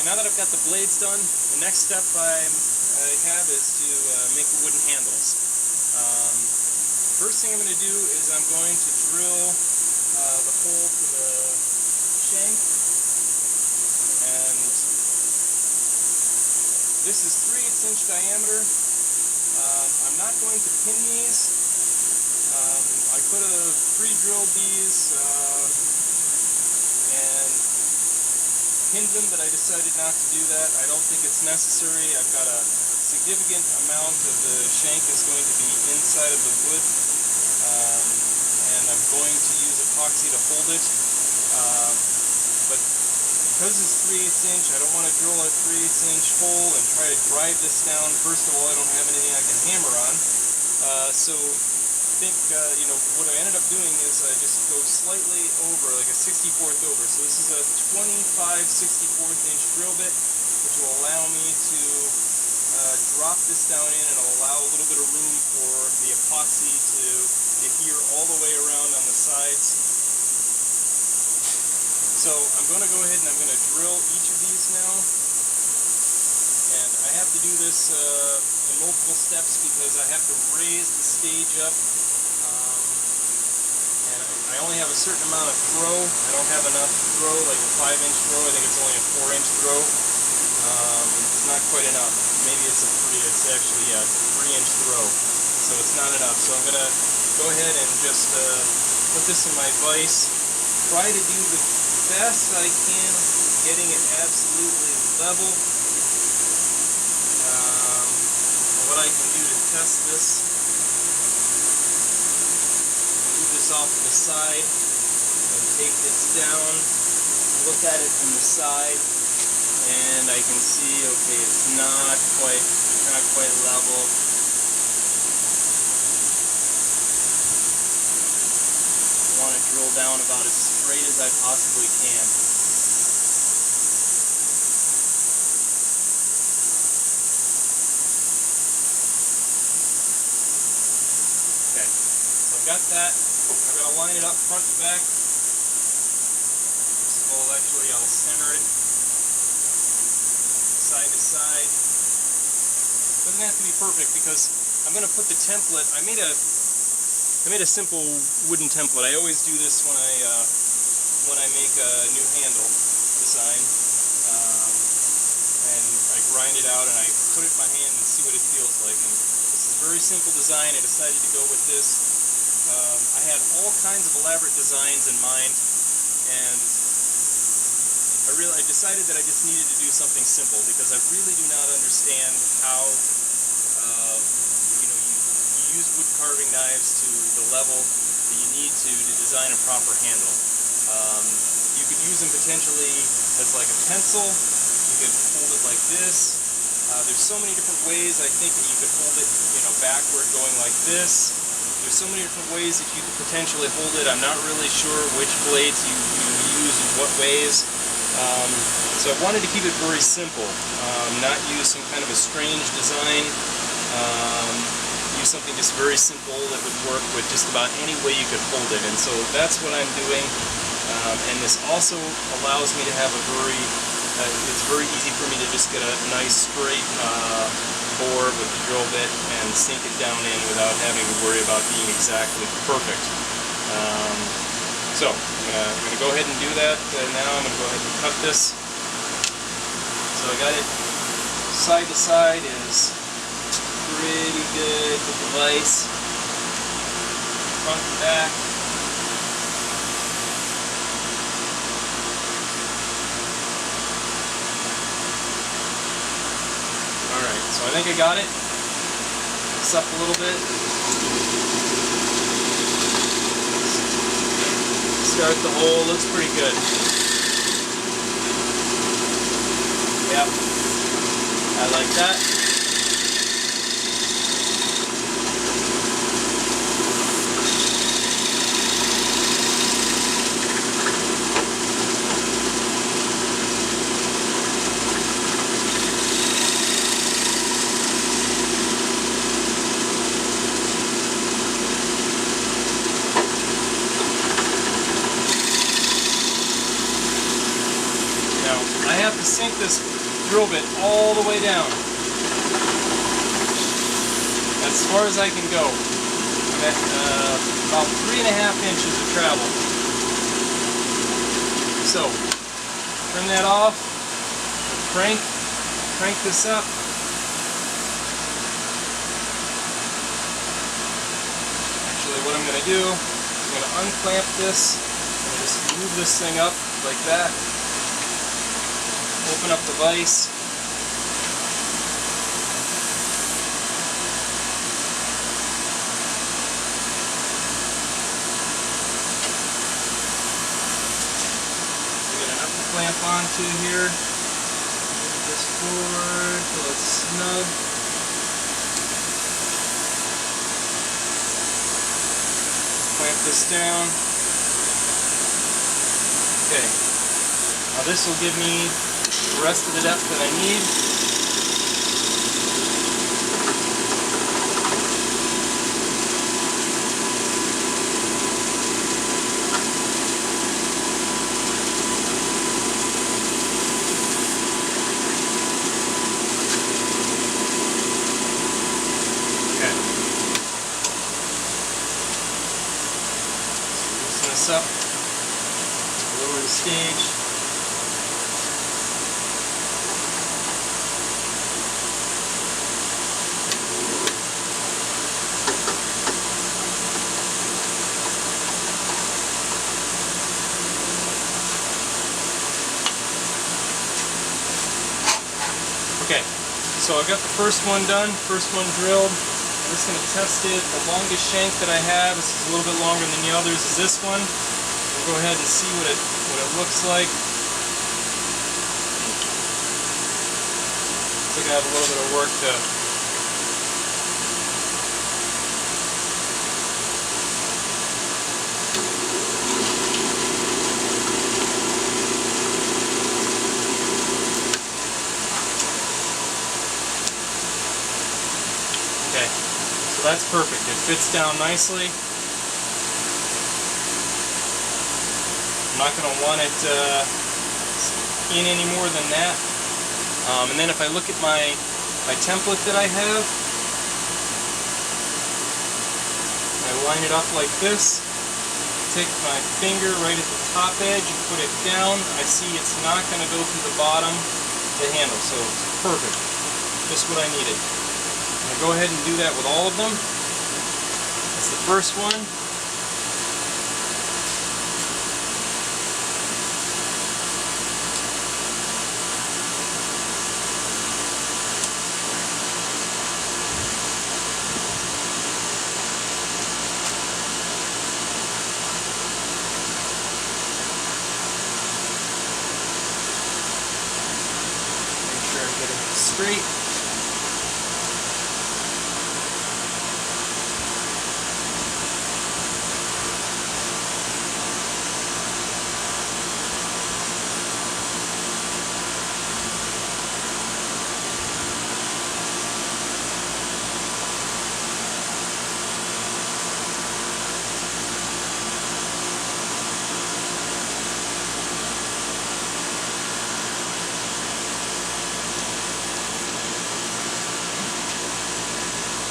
now that I've got the blades done, the next step I have is to make the wooden handles. First thing I'm going to do is I'm going to drill the hole to the shank, and this is 3/8 inch diameter. I'm not going to pin these. I could have pre-drilled these and pinned them, but I decided not to do that. I don't think it's necessary. I've got a significant amount of the shank is going to be inside of the wood, and I'm going to use epoxy to hold it. But because it's 3/8 inch, I don't want to drill a 3/8 inch hole and try to drive this down. First of all, I don't have anything I can hammer on. So I think, what I ended up doing is I just go slightly over, like a 64th over. So this is a 25/64th inch drill bit, which will allow me to drop this down in and allow a little bit of room for the epoxy to adhere all the way around on the sides. So I'm going to go ahead and I'm going to drill each of these now. And I have to do this in multiple steps because I have to raise the stage up. And I only have a certain amount of throw. I don't have enough throw, like a 5-inch throw. I think it's only a 4-inch throw. It's not quite enough. Maybe it's a 3. It's actually, yeah, it's a 3-inch throw. So it's not enough. So I'm going to go ahead and just put this in my vise. Try to do the best I can, getting it absolutely level. What I can do to test this, move this off to the side and take this down, look at it from the side, and I can see, okay, it's not quite level. I want to drill down about as straight as I possibly can. Okay, so I've got that. I'm going to line it up front to back. First of all, actually, I'll center it side to side. Doesn't have to be perfect because I'm going to put the template. I made a simple wooden template. I always do this when I make a new handle design, and I grind it out and I put it in my hand and see what it feels like. And this is a very simple design. I decided to go with this. I had all kinds of elaborate designs in mind, and I decided that I just needed to do something simple because I really do not understand how you use wood carving knives to the level that you need to design a proper handle. You could use them potentially as like a pencil. You could hold it like this. There's so many different ways I think that you could hold it, backward going like this. There's so many different ways that you could potentially hold it. I'm not really sure which blades you use in what ways. So I wanted to keep it very simple, not use some kind of a strange design. Use something just very simple that would work with just about any way you could hold it. And so that's what I'm doing. And this also allows me to have it's very easy for me to just get a nice straight bore with the drill bit and sink it down in without having to worry about being exactly perfect. So I'm going to go ahead and do that. Now I'm going to go ahead and cut this. So I got it side to side is pretty good with the vise. Front and back. Alright, so I think I got it. This up a little bit. Start the hole, looks pretty good. Yep, I like that. I have to sink this drill bit all the way down. As far as I can go. I'm at about 3.5 inches of travel. So, turn that off, crank this up. Actually, what I'm going to do is I'm going to unclamp this and just move this thing up like that. Open up the vise. Clamp onto here, move this forward till it's snug. Clamp this down. Okay, now this will give me the rest of the depth that I need. Up, lower the stage. Okay, so I've got the first one done, first one drilled. I'm just going to test it. The longest shank that I have, this is a little bit longer than the others, is this one. We'll go ahead and see what it looks like. Looks like I have a little bit of work to okay. So that's perfect. It fits down nicely. I'm not going to want it in any more than that. And then if I look at my template that I have, I line it up like this, take my finger right at the top edge and put it down. I see it's not going to go through the bottom of the handle, so it's perfect. Just what I needed. I'm going to go ahead and do that with all of them. That's the first one. Get it straight.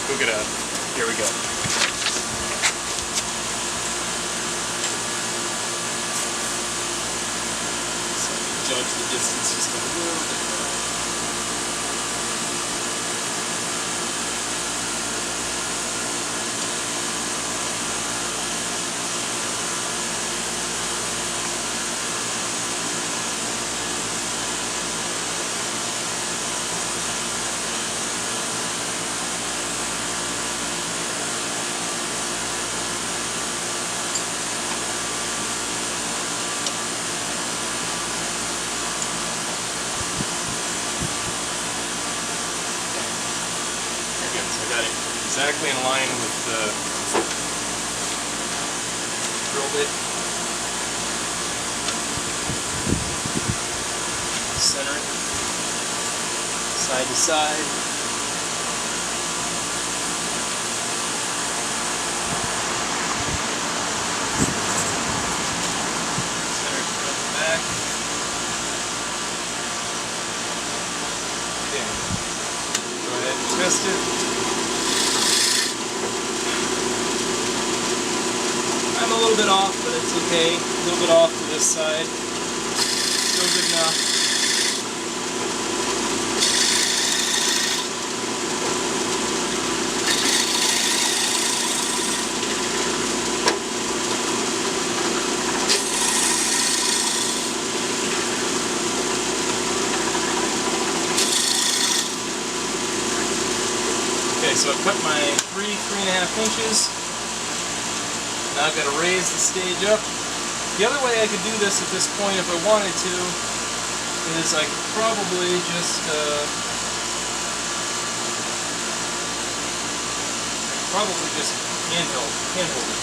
Go get out. Here we go. So judge the distance just a little bit better. I got it exactly in line with the drill bit. Center it, side to side. Center it front to back. twist it. I'm a little bit off, but it's okay. A little bit off to this side. Still good enough. Okay, so I've cut my 3.5 inches. Now I've got to raise the stage up. The other way I could do this at this point if I wanted to is I could probably just handhold it.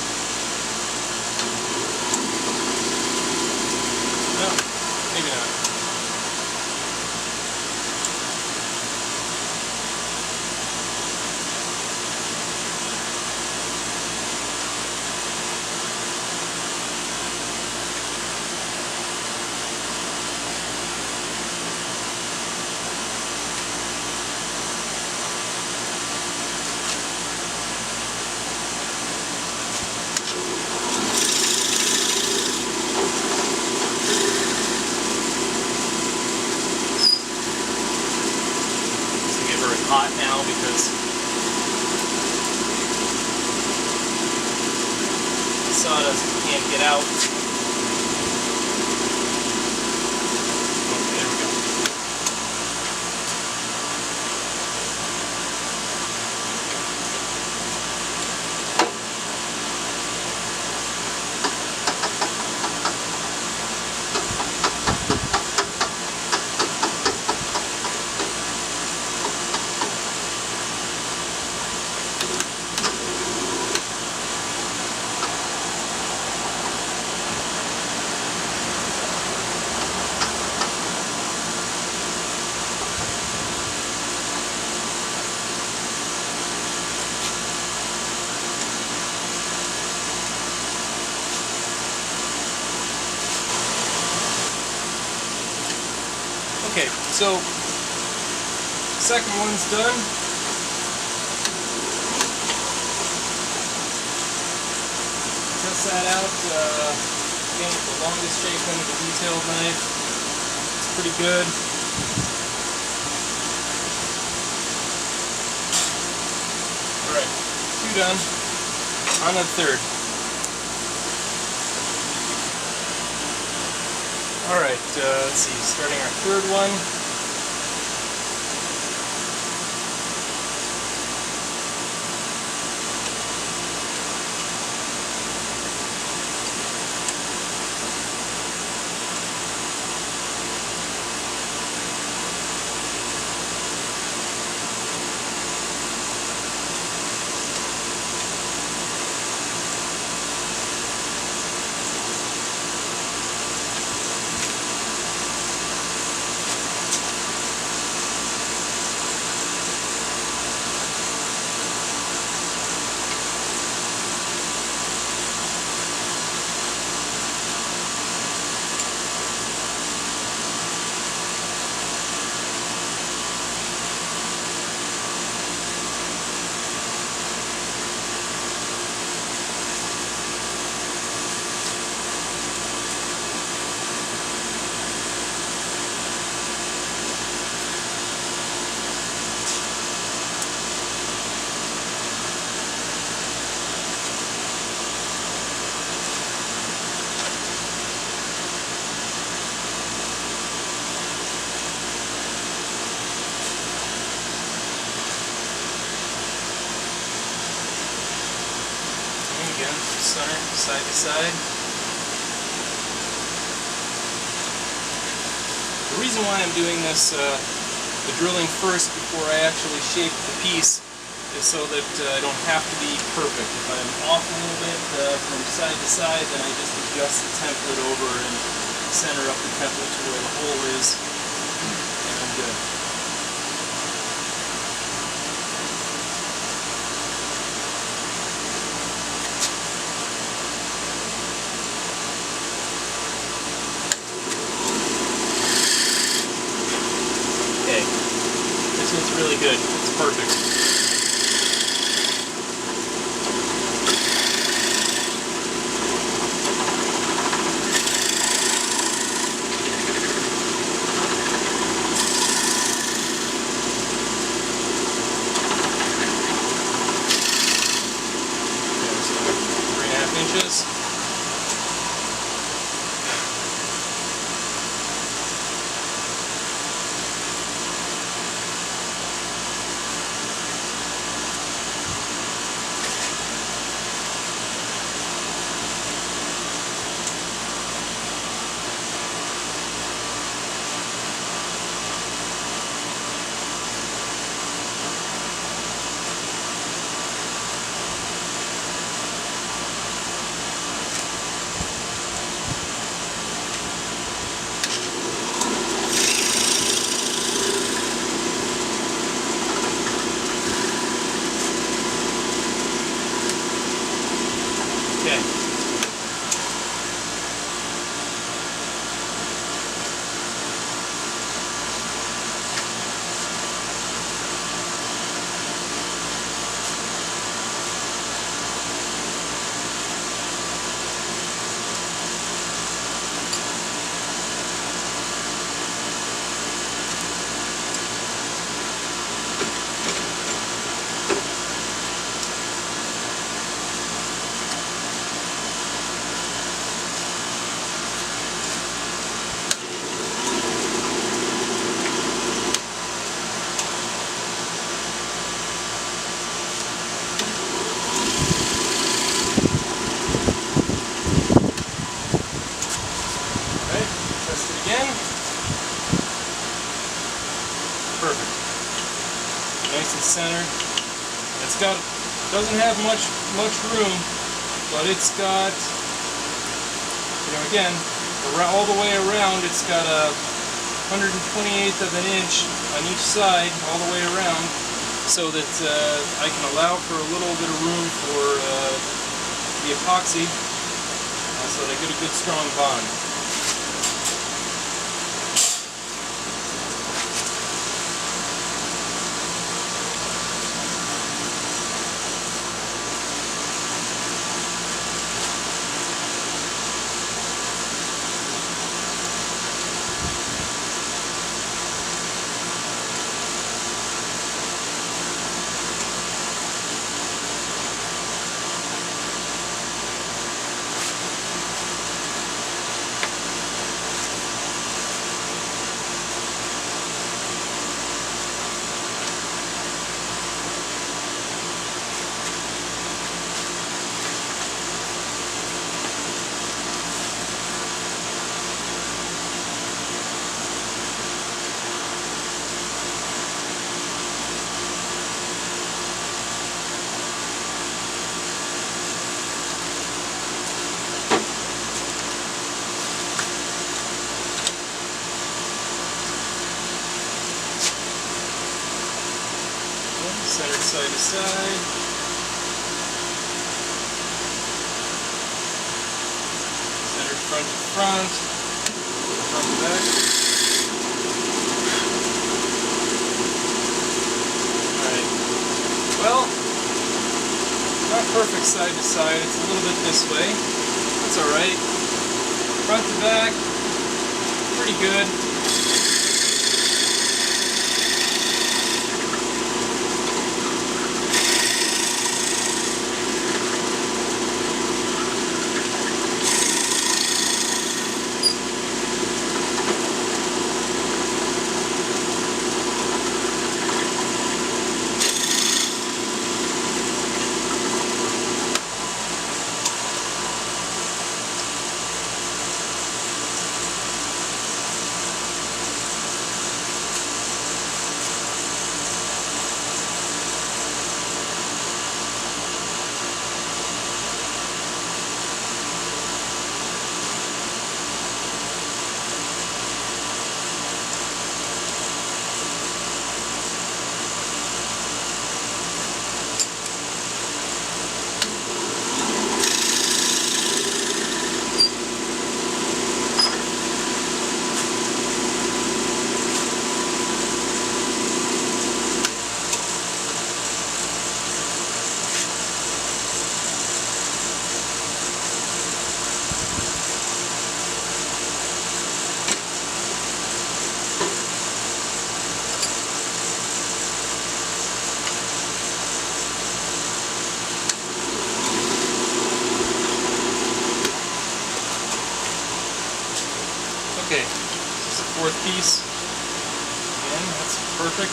No, maybe not. Hot now because the sawdust can't get out. Okay, there we go. Okay, so second one's done. Test that out again with the longest shape end of the detailed knife. It's pretty good. Alright, 2 done. On to the third. Alright, let's see, starting our third one. Again, center, side to side. The reason why I'm doing this, the drilling first before I actually shape the piece, is so that I don't have to be perfect. If I'm off a little bit from side to side, then I just adjust the template over and center up the template to where the hole is, and I'm good. It's really good. It's perfect. Inches. Perfect. Nice and centered. It's got, doesn't have much room, but it's got, you know, again, all the way around, it's got a 128th of an inch on each side, all the way around, so that I can allow for a little bit of room for the epoxy, so that I get a good strong bond. Centered side to side. Centered front to front. Front to back. Alright. Well, not perfect side to side. It's a little bit this way. That's alright. Front to back. Pretty good. piece. Again, that's perfect.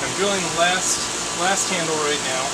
I'm drilling the last handle right now.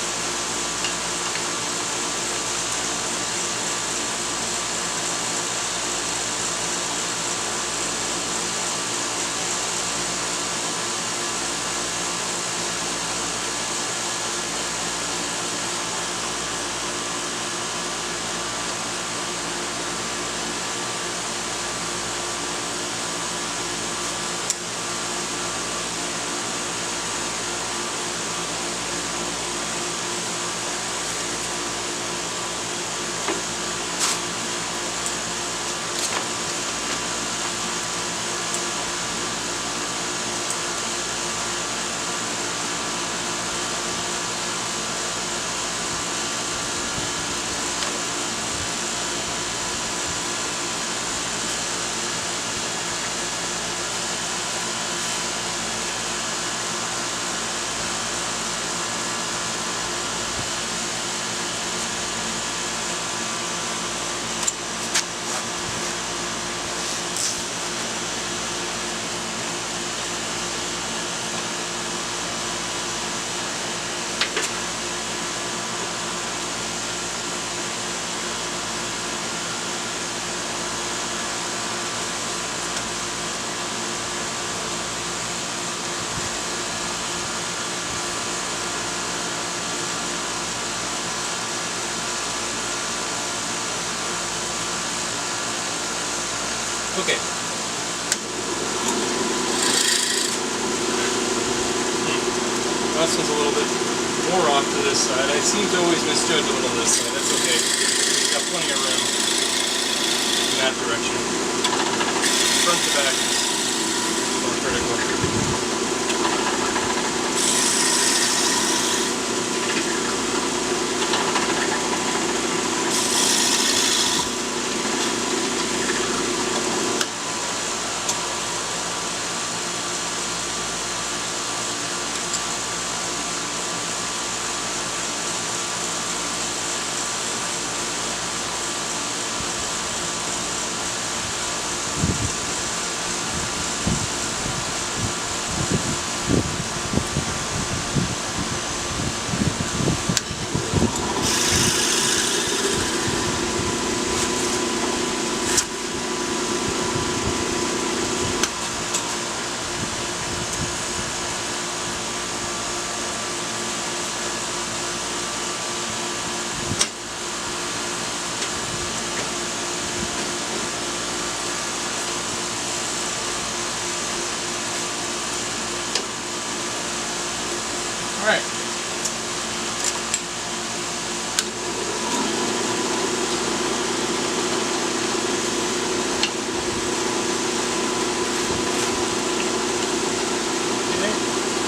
Okay. This one's a little bit more off to this side. I seem to always misjudge a little this side. That's okay. Got plenty of room in that direction. Front to back is more critical. Alright. Okay,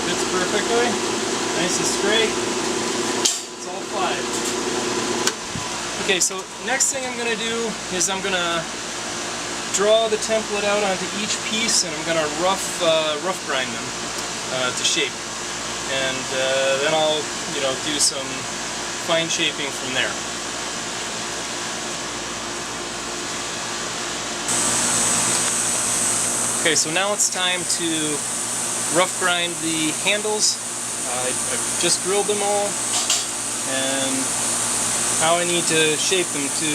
fits perfectly. Nice and straight. It's all five. Okay, so next thing I'm going to do is I'm going to draw the template out onto each piece, and I'm going to rough grind them to shape. And then I'll, do some fine shaping from there. Okay, so now it's time to rough grind the handles. I've just drilled them all, and now I need to shape them to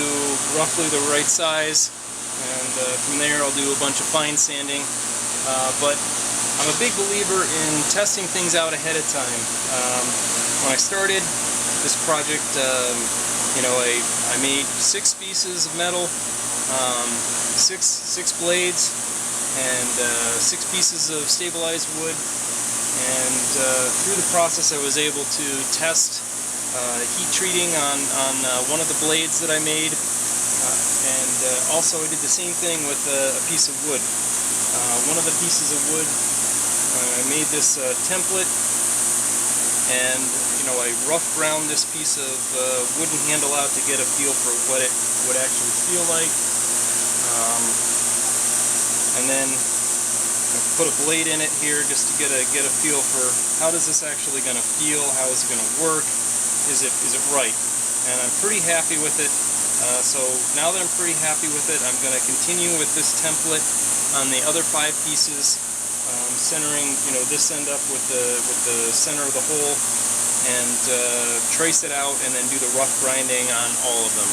roughly the right size, and from there I'll do a bunch of fine sanding. But I'm a big believer in testing things out ahead of time. When I started this project, I made 6 pieces of metal, 6 blades, and 6 pieces of stabilized wood. And through the process, I was able to test heat treating on one of the blades that I made, and also I did the same thing with a piece of wood. One of the pieces of wood, I made this template, and I rough ground this piece of wooden handle out to get a feel for what it would actually feel like, and then put a blade in it here just to get a feel for how does this actually going to feel, how is it going to work, is it right? And I'm pretty happy with it. So now that I'm pretty happy with it, I'm going to continue with this template on the other 5 pieces, centering, you know, this end up with the center of the hole, and trace it out, and then do the rough grinding on all of them.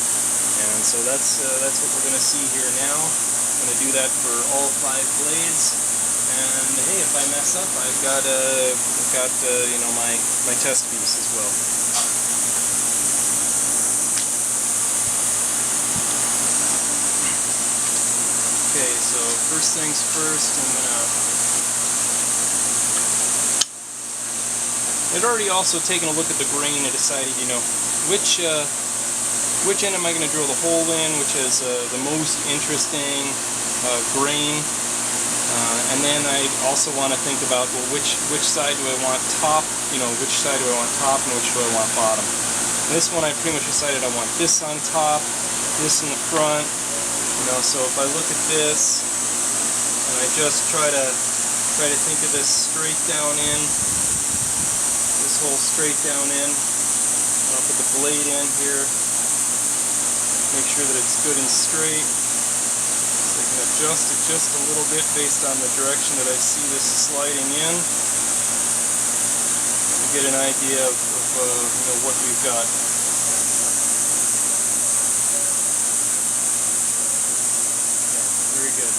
And so that's what we're going to see here now. I'm going to do that for all 5 blades. And hey, if I mess up, I've got you know, my test piece as well. Okay, so first things first, I'd already also taken a look at the grain and decided, you know, which end am I going to drill the hole in, which is the most interesting grain, and then I also want to think about, well, which side do I want top, you know, which side do I want top and which do I want bottom. And this one I pretty much decided I want this on top, this in the front. You know, so if I look at this and I just try to think of this straight down in, this hole straight down in, and I'll put the blade in here, make sure that it's good and straight. So I can adjust it just a little bit based on the direction that I see this sliding in, to get an idea of you know, what we've got. Very good.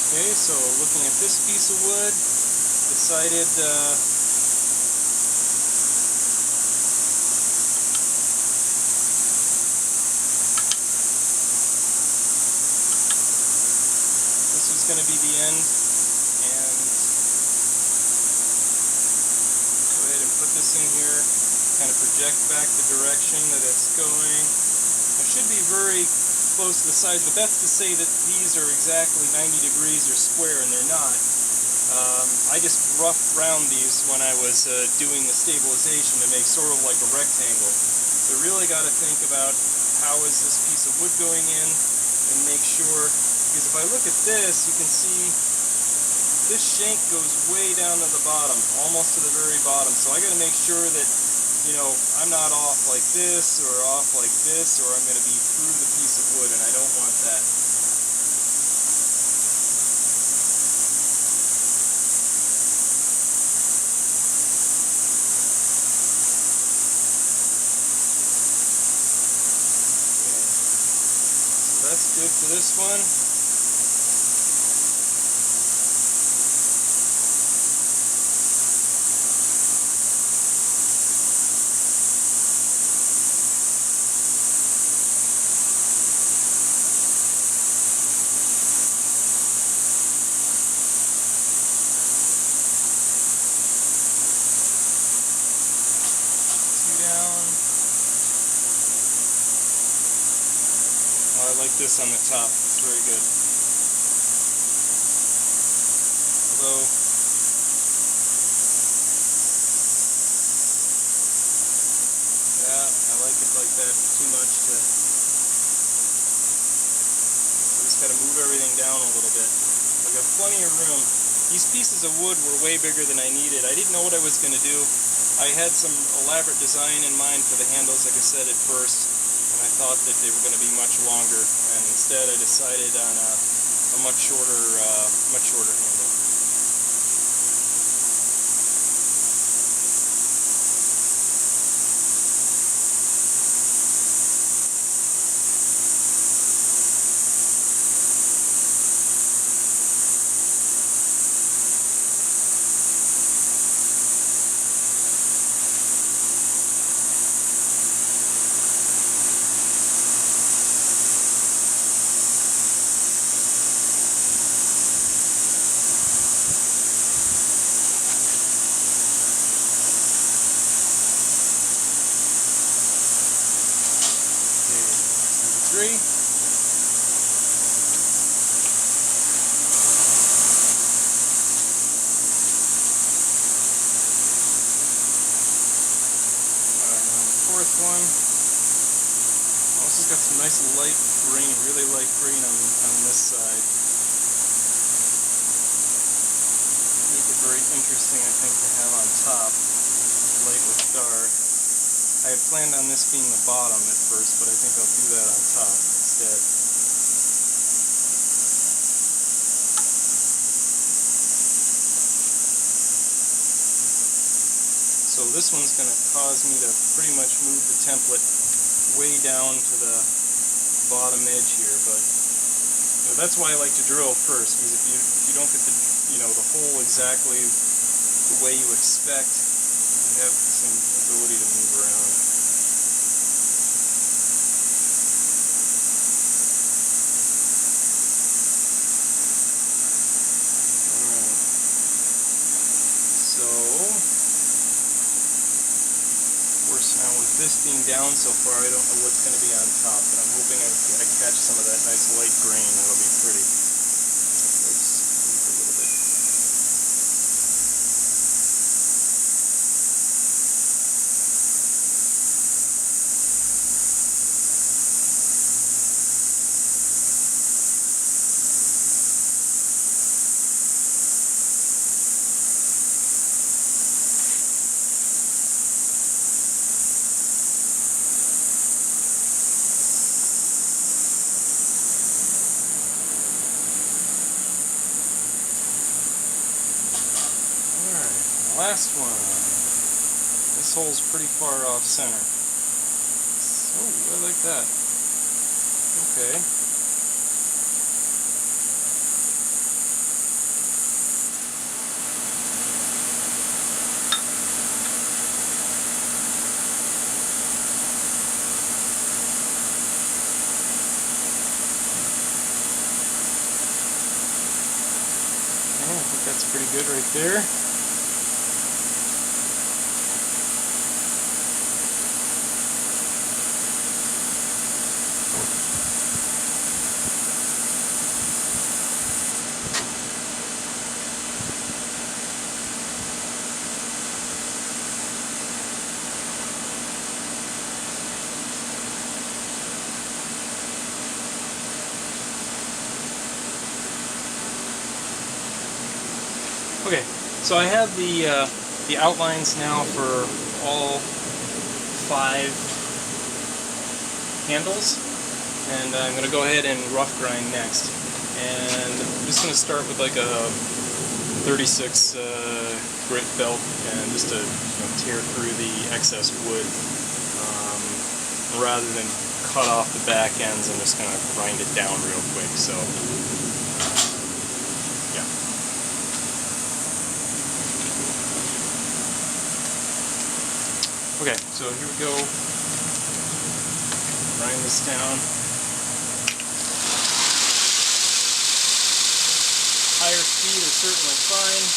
Okay, so looking at this piece of wood, decided this was going to be the end, and go ahead and put this in here, kind of project back the direction that it's going. It should be very close to the sides, but that's to say that these are exactly 90 degrees or square, and they're not. I just roughed round these when I was doing the stabilization to make sort of like a rectangle. So really got to think about how is this piece of wood going in, and make sure, because if I look at this, you can see this shank goes way down to the bottom, almost to the very bottom. So I got to make sure that, you know, I'm not off like this or off like this, or I'm going to be through the piece of wood, and I don't want that. Okay. So that's good for this one. I like this on the top, it's very good. Although, yeah, I like it like that too much to, I just got to move everything down a little bit. I've got plenty of room. These pieces of wood were way bigger than I needed. I didn't know what I was going to do. I had some elaborate design in mind for the handles, like I said at first. And I thought that they were going to be much longer, and instead I decided on a much shorter handle. 3. Fourth one. Also got some nice light green, really light green on this side. Make it very interesting, I think, to have on top, light with dark. I had planned on this being the bottom at first, but I think I'll do that on top instead. So this one's going to cause me to pretty much move the template way down to the bottom edge here, but that's why I like to drill first, because if you don't get the hole exactly the way you expect, you have some ability to move around. Alright. So now with this being down so far, I don't know what's going to be on top, but I'm hoping I catch some of that nice light green. That'll be pretty. Let's move a little bit. Last one. This hole's pretty far off center. Oh, I like that. Okay. I think that's pretty good right there. Okay, so I have the outlines now for all 5 handles, and I'm going to go ahead and rough grind next. And I'm just going to start with like a 36 grit belt, and just to tear through the excess wood. Rather than cut off the back ends, I'm just going to grind it down real quick. So. Okay, so here we go. Grind this down. Higher speed is certainly fine.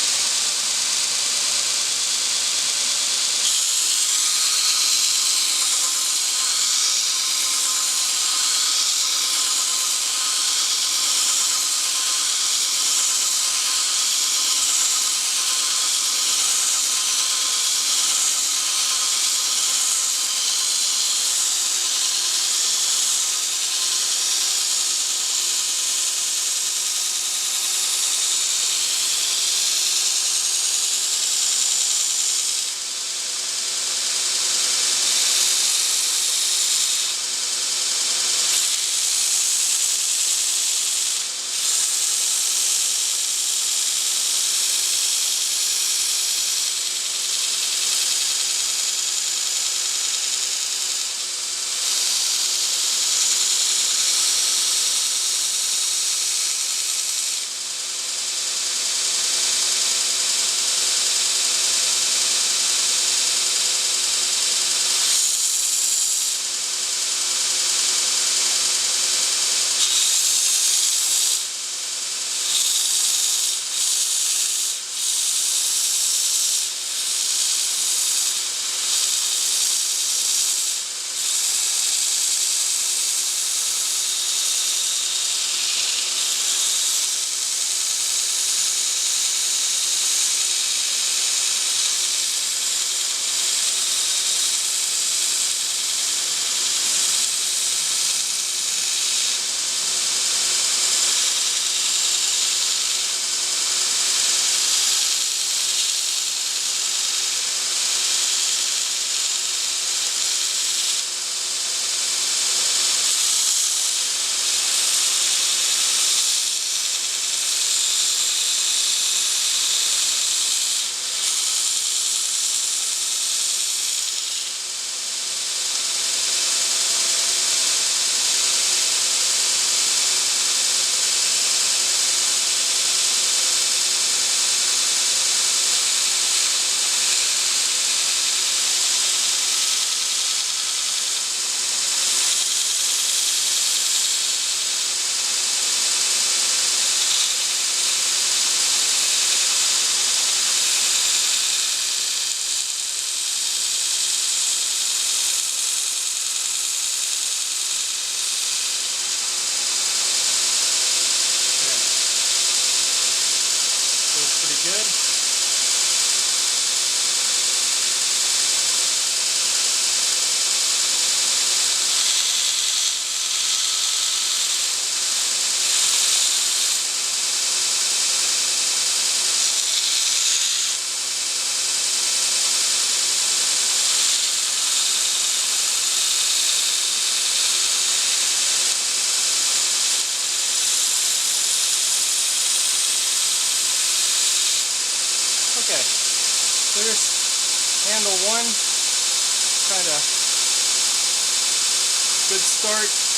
there's handle one, kind of good start.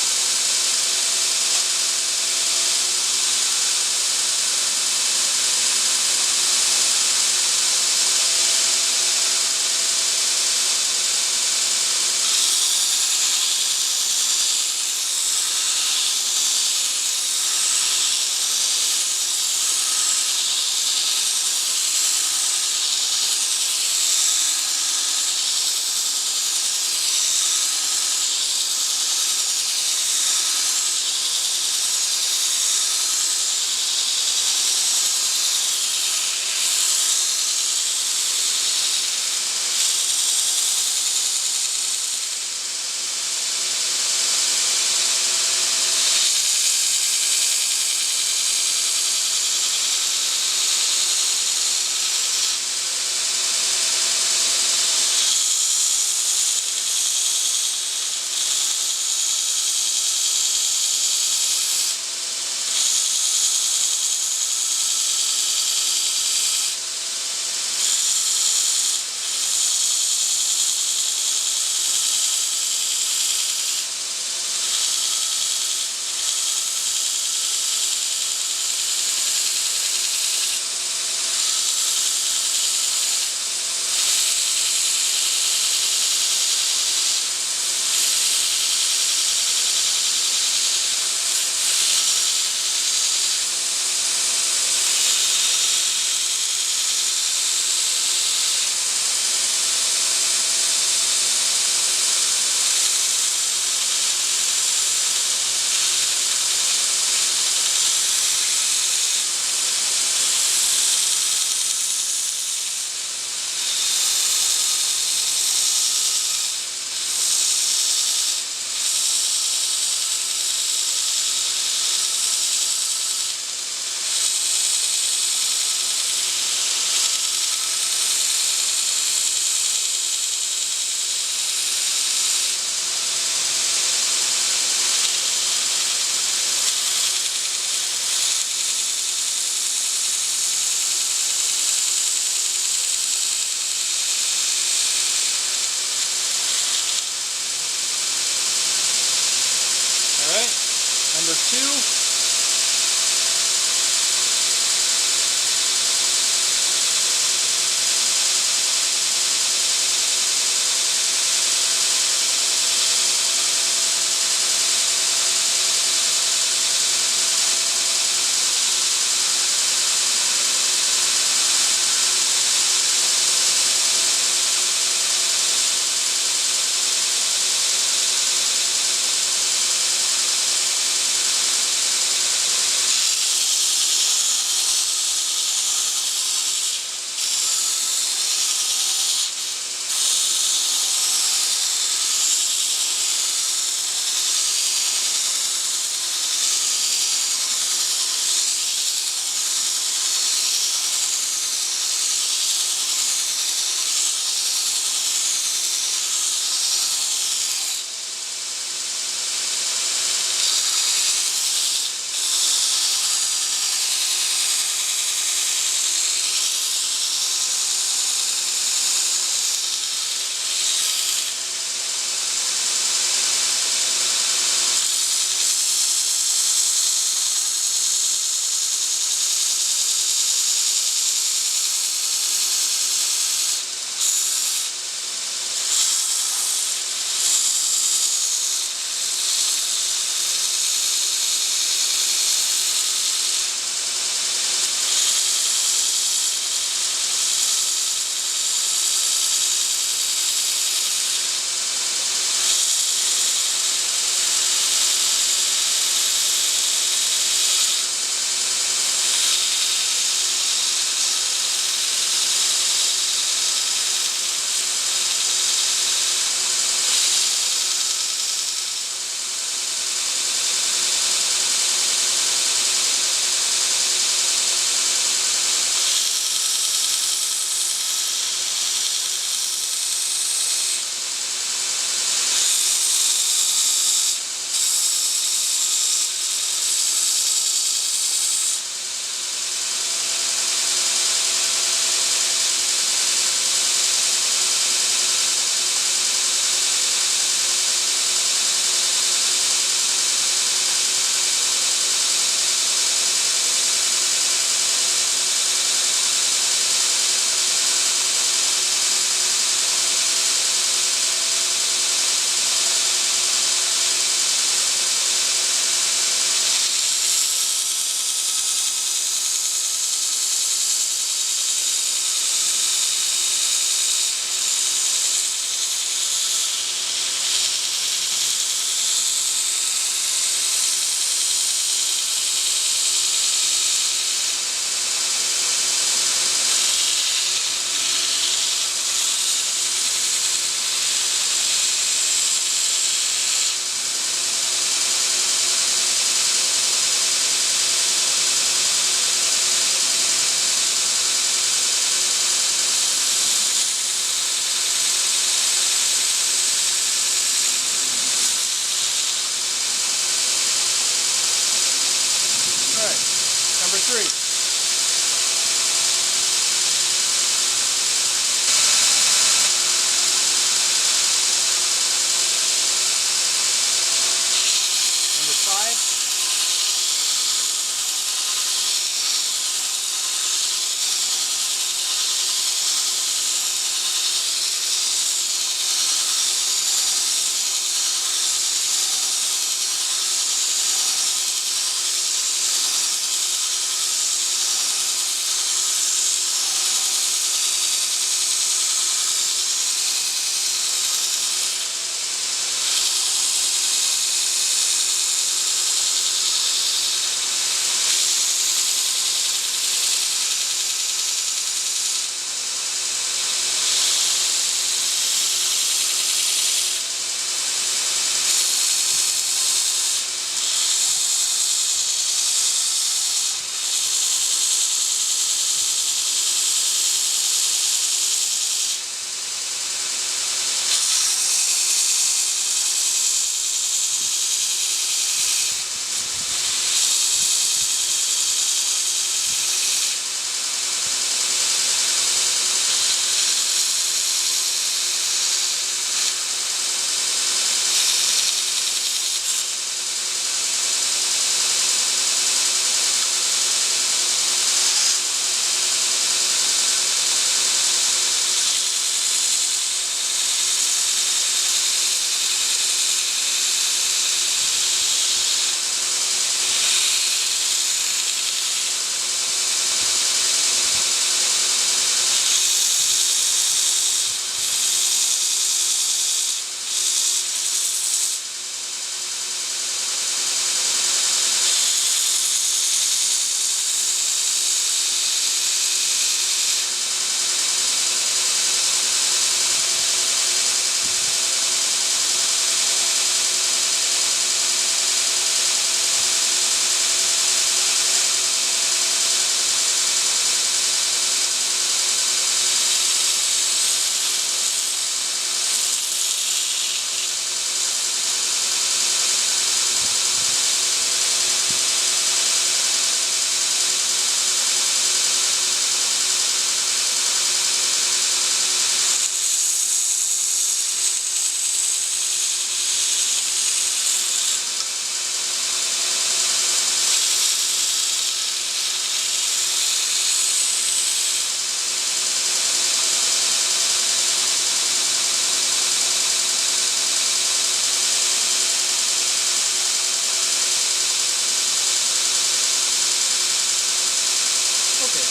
Number two. 3. Number 5.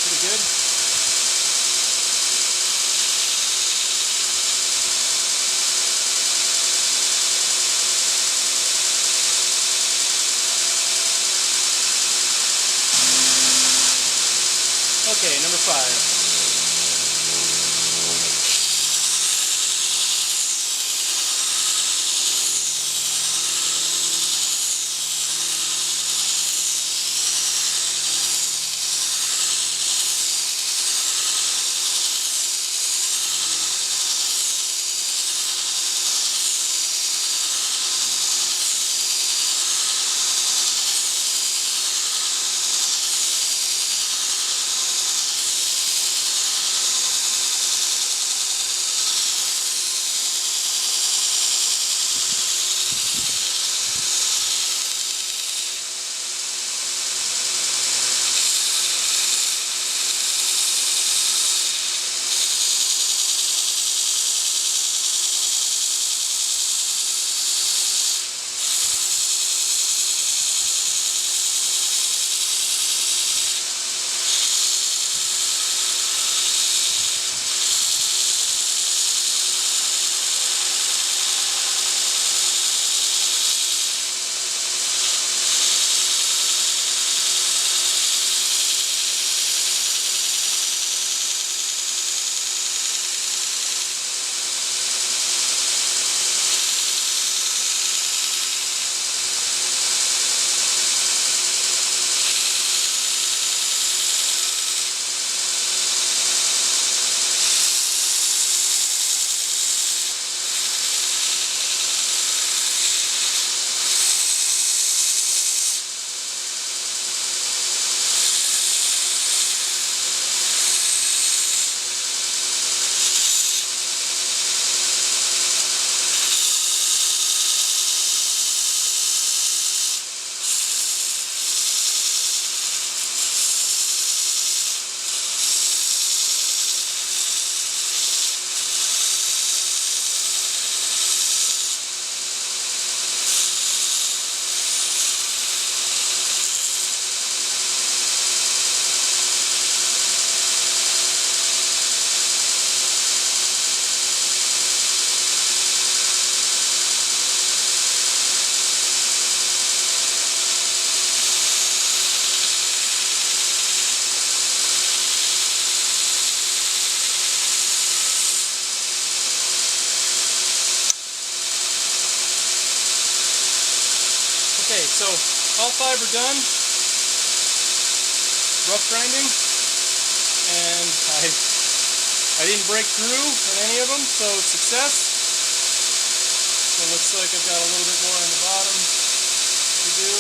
Pretty good. Okay, number 5. Okay, so all 5 are done, rough grinding, and I didn't break through in any of them, so success. So it looks like I've got a little bit more on the bottom to do.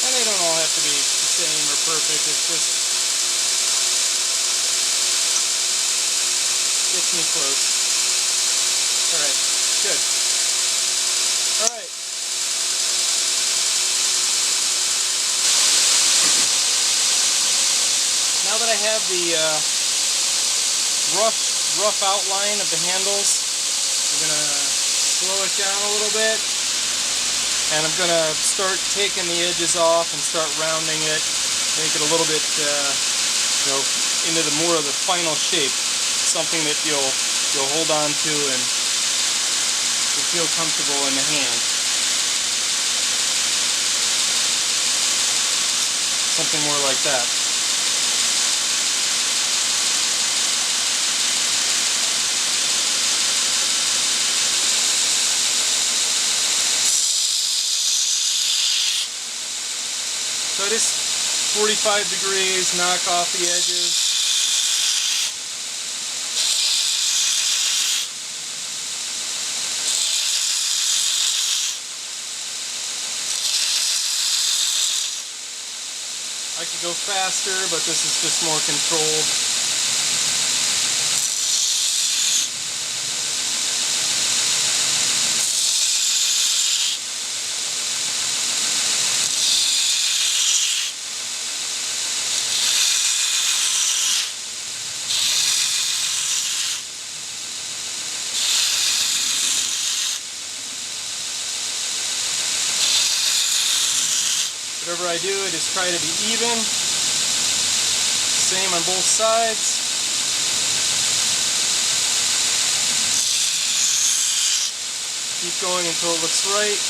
And they don't all have to be the same or perfect, it's just gets me close. Alright, good. Alright. Now that I have the rough outline of the handles, I'm going to slow it down a little bit. And I'm going to start taking the edges off and start rounding it, make it a little bit, into the more of the final shape, something that you'll hold on to and will feel comfortable in the hand. Something more like that. So just 45 degrees, knock off the edges. I could go faster, but this is just more controlled. Whatever I do, I just try to be even. Same on both sides. Keep going until it looks right.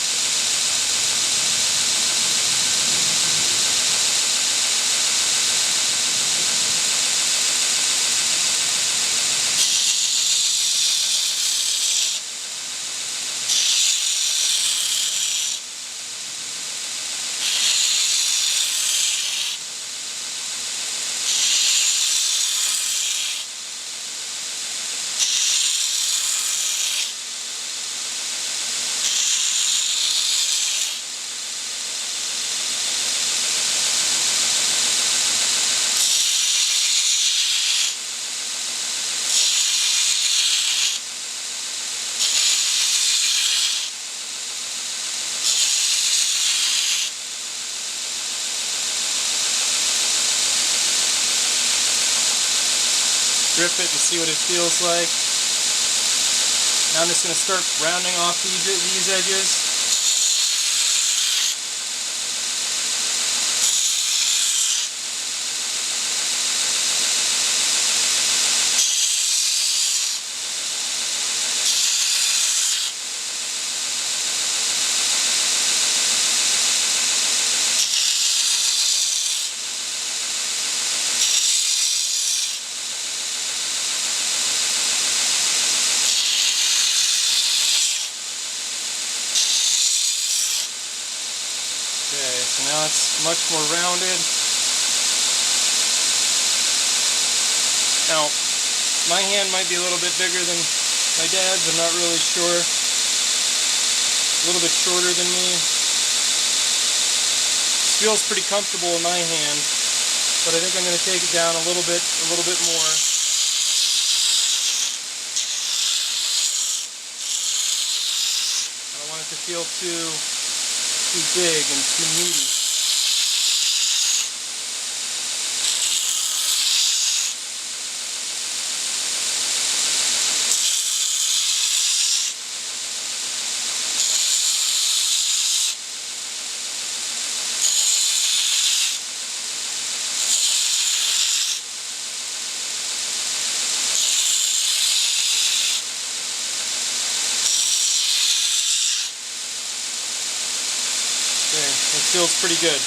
Grip it and see what it feels like. Now I'm just going to start rounding off these edges. Okay, so now it's much more rounded. Now, my hand might be a little bit bigger than my dad's, I'm not really sure. A little bit shorter than me. This feels pretty comfortable in my hand, but I think I'm going to take it down a little bit more. I don't want it to feel too big and too meaty. feels pretty good.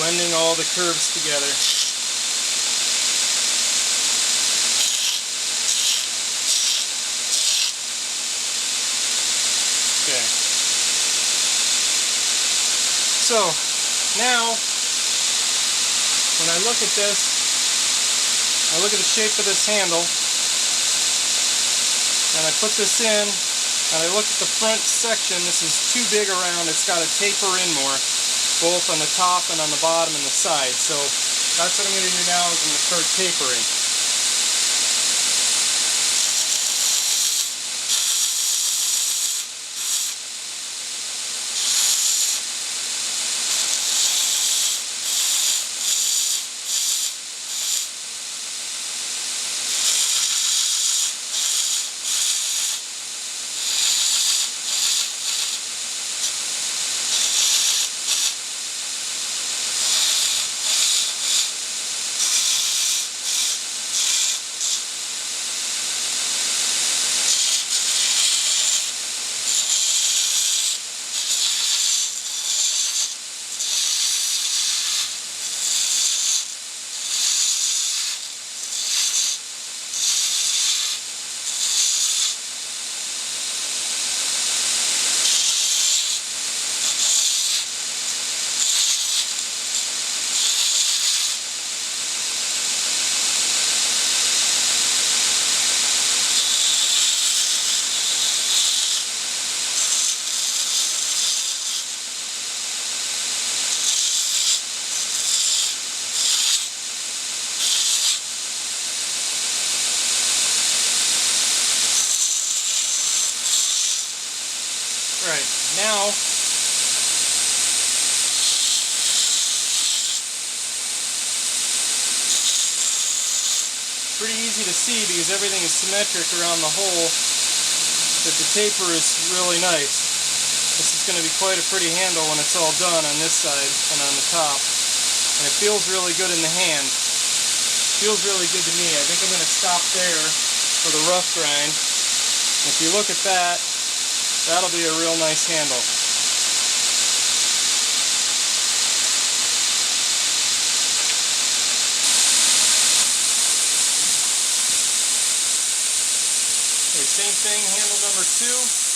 Blending all the curves together. Okay. So now when I look at this, I look at the shape of this handle and I put this in and I look at the front section. This is too big around. It's got to taper in more, both on the top and on the bottom and the side. So that's what I'm going to do now, is I'm going to start tapering. Right, now pretty easy to see, because everything is symmetric around the hole, that the taper is really nice. This is going to be quite a pretty handle when it's all done on this side and on the top. And it feels really good in the hand. It feels really good to me. I think I'm going to stop there for the rough grind. If you look at that, that'll be a real nice handle. Okay, same thing, handle number 2.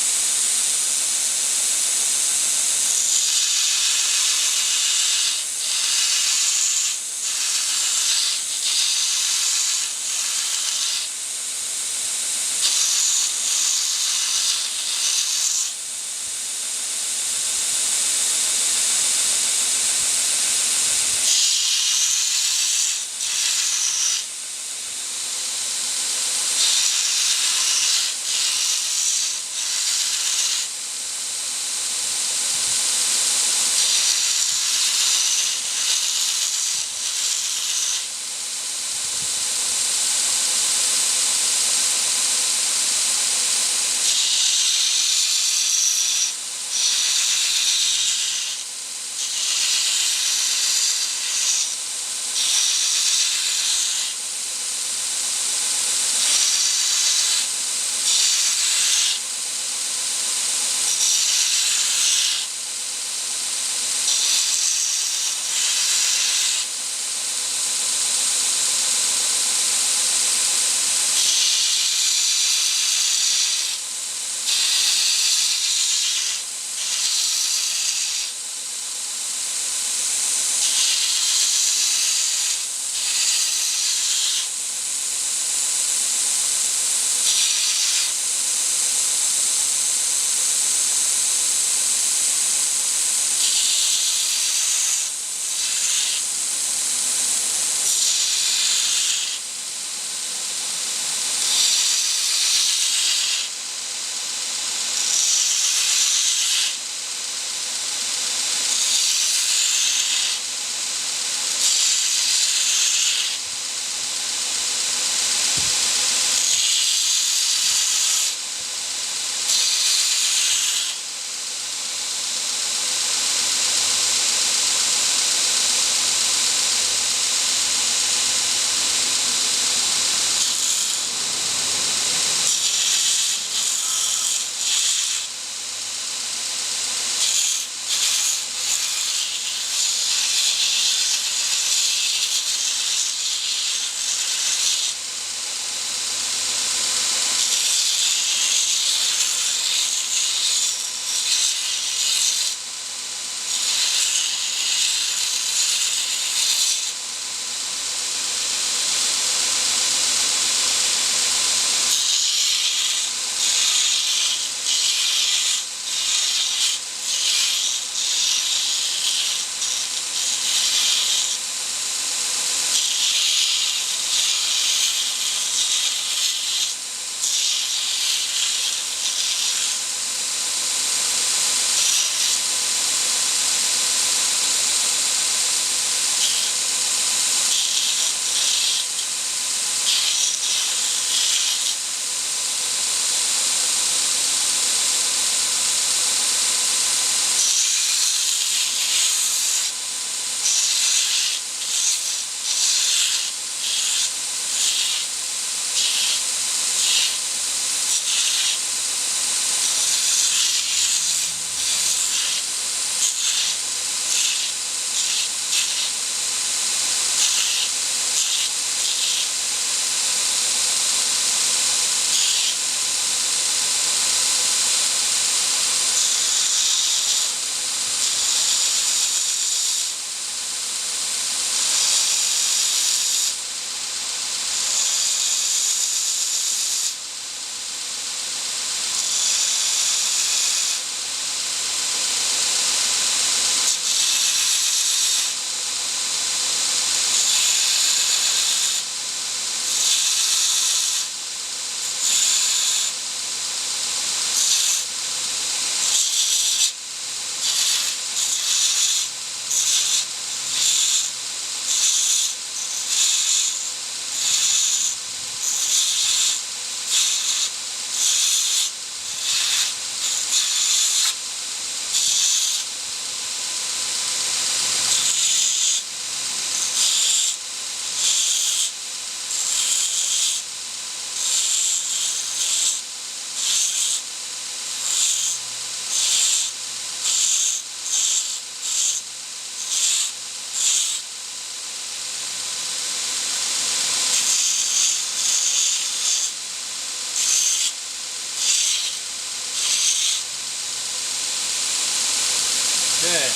Okay.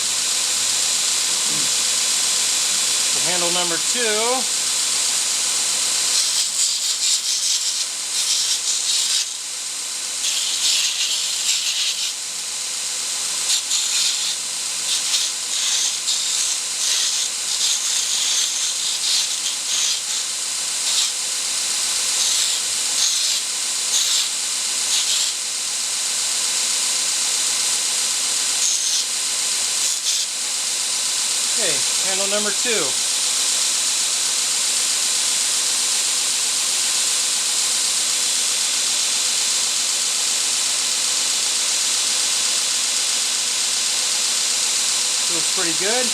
So handle number 2. Okay, handle number 2. Feels pretty good.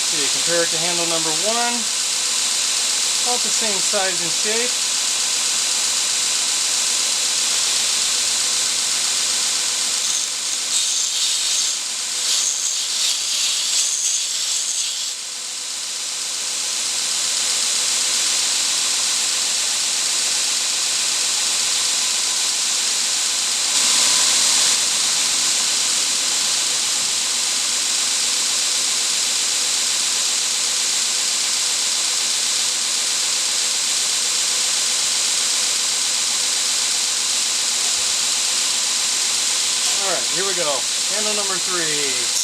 Okay, compare it to handle number 1. About the same size and shape. Alright, here we go. Handle number 3.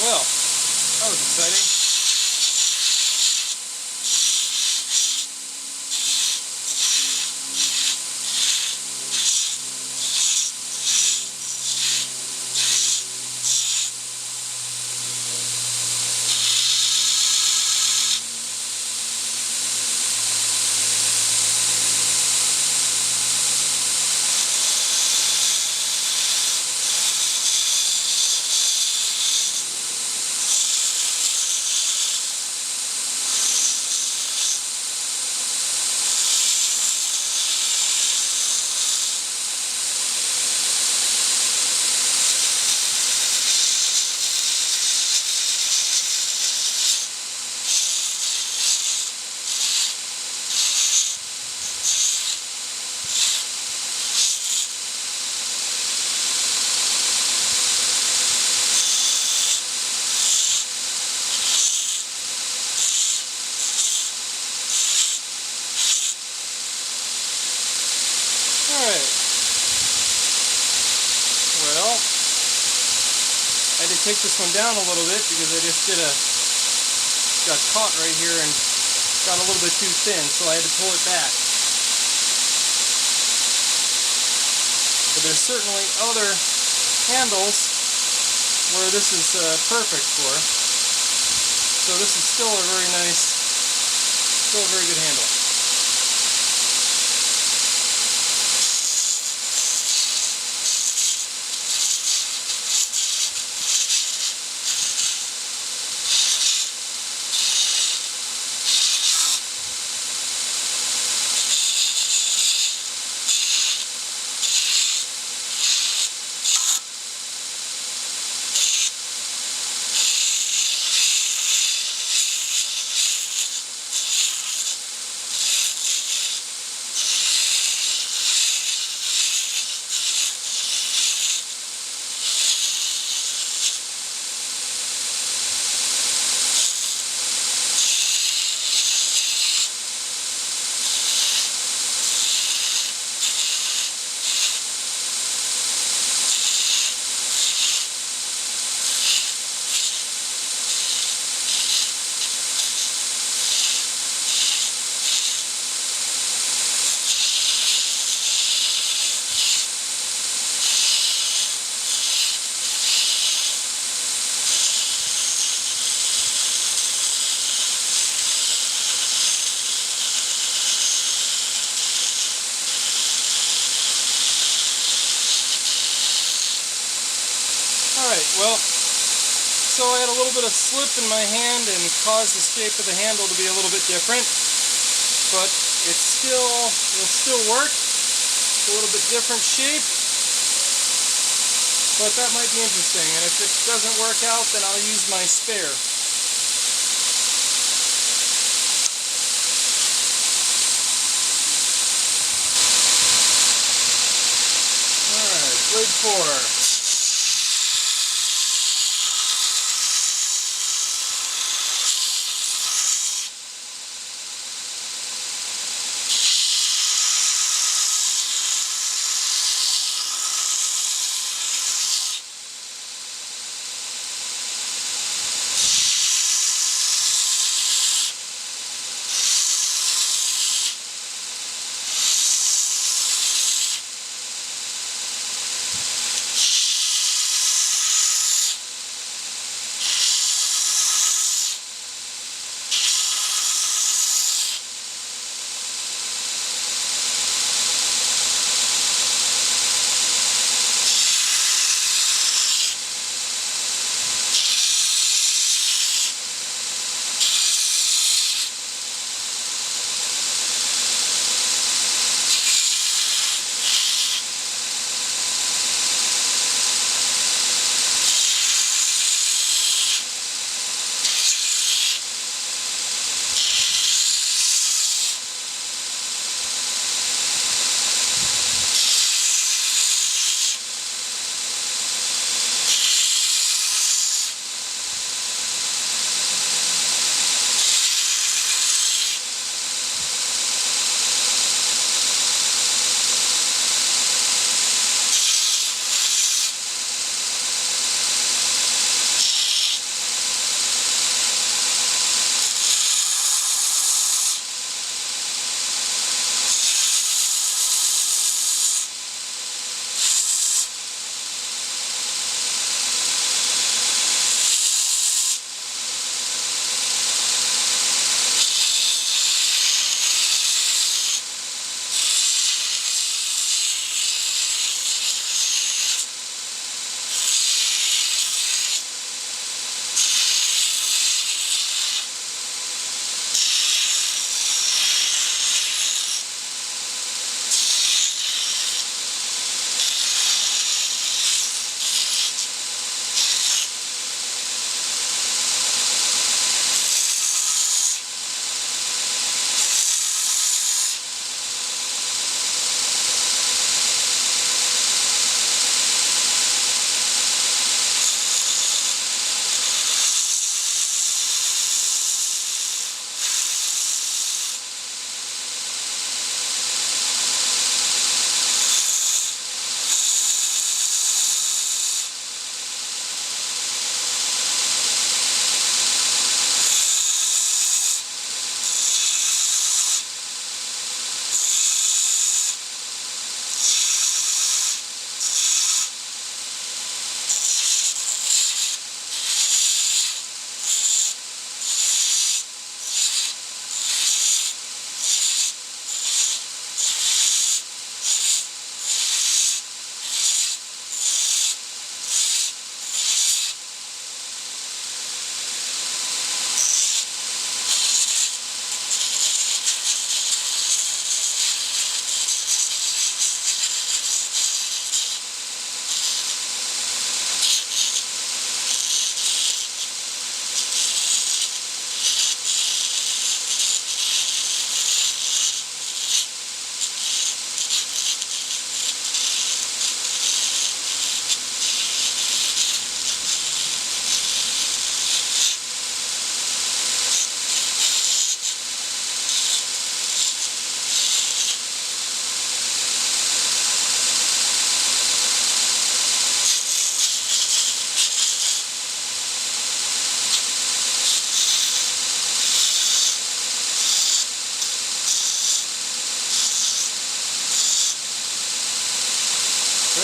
Well, that was exciting. Alright, well, I had to take this one down a little bit because I just got caught right here and got a little bit too thin, so I had to pull it back. But there's certainly other handles where this is perfect for. So this is still a very nice, still a very good handle. Alright, well, so I had a little bit of slip in my hand and caused the shape of the handle to be a little bit different, but it'll still work. It's a little bit different shape, but that might be interesting, and if it doesn't work out, then I'll use my spare. Alright, blade 4.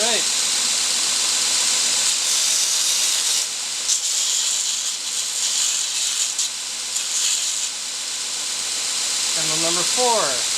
right. Handle number 4.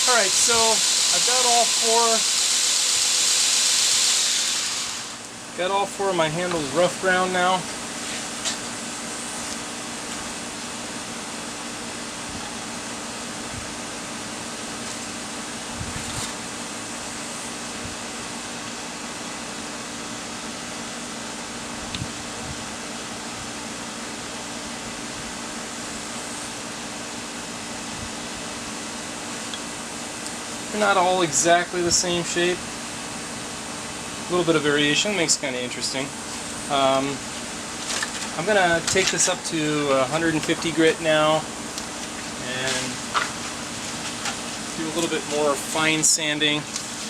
Alright, so I've got all four of my handles rough ground now. They're not all exactly the same shape. A little bit of variation makes it kind of interesting. I'm going to take this up to 150 grit now and do a little bit more fine sanding,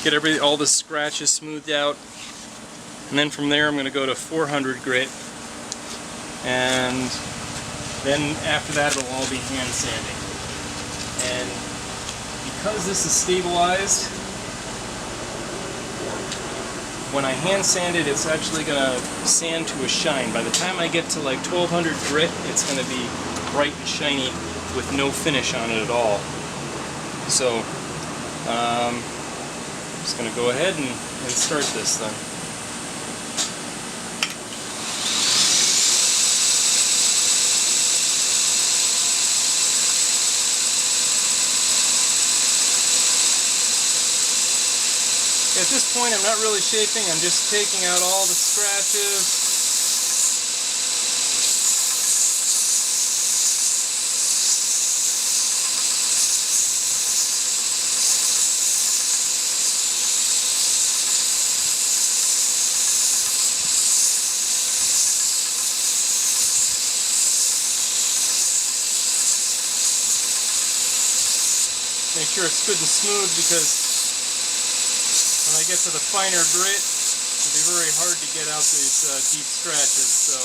get all the scratches smoothed out, and then from there I'm going to go to 400 grit, and then after that it'll all be hand sanding. And because this is stabilized, when I hand sand it, it's actually going to sand to a shine. By the time I get to like 1200 grit, it's going to be bright and shiny with no finish on it at all. So I'm just going to go ahead and start this then. At this point, I'm not really shaping, I'm just taking out all the scratches. Make sure it's good and smooth, because when I get to the finer grit, it'll be very hard to get out these deep scratches. So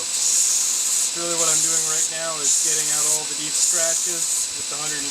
really what I'm doing right now is getting out all the deep scratches with the 150.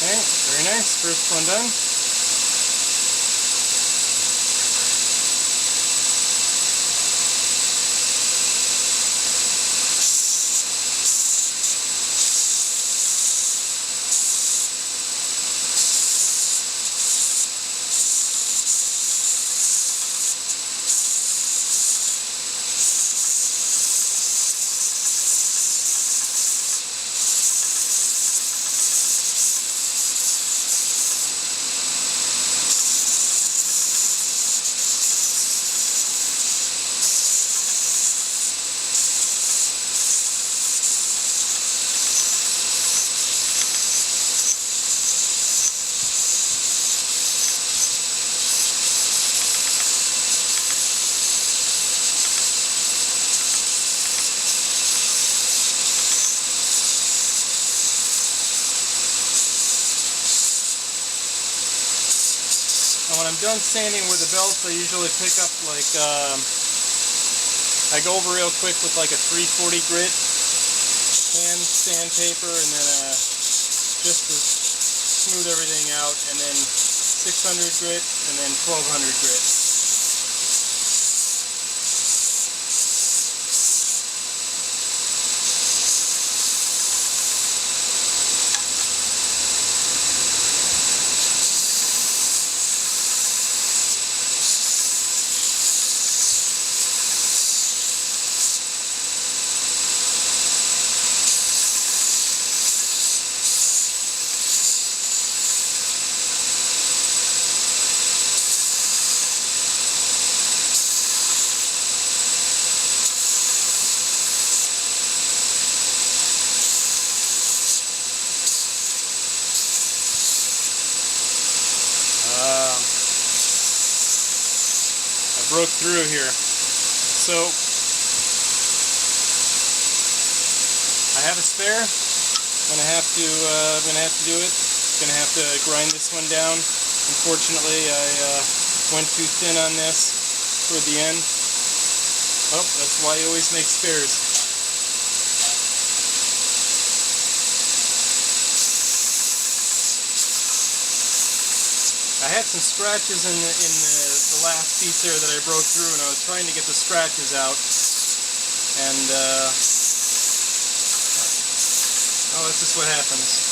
Okay, very nice. First one done. And when I'm done sanding with the belts, I usually pick up like, I go over real quick with like a 340 grit hand sandpaper, and then just to smooth everything out, and then 600 grit, and then 1200 grit. Broke through here, so I have a spare. I'm gonna have to do it. Gonna have to grind this one down. Unfortunately, I went too thin on this toward the end. Oh, that's why you always make spares. I had some scratches in the last piece there that I broke through, and I was trying to get the scratches out, and oh, that's just what happens.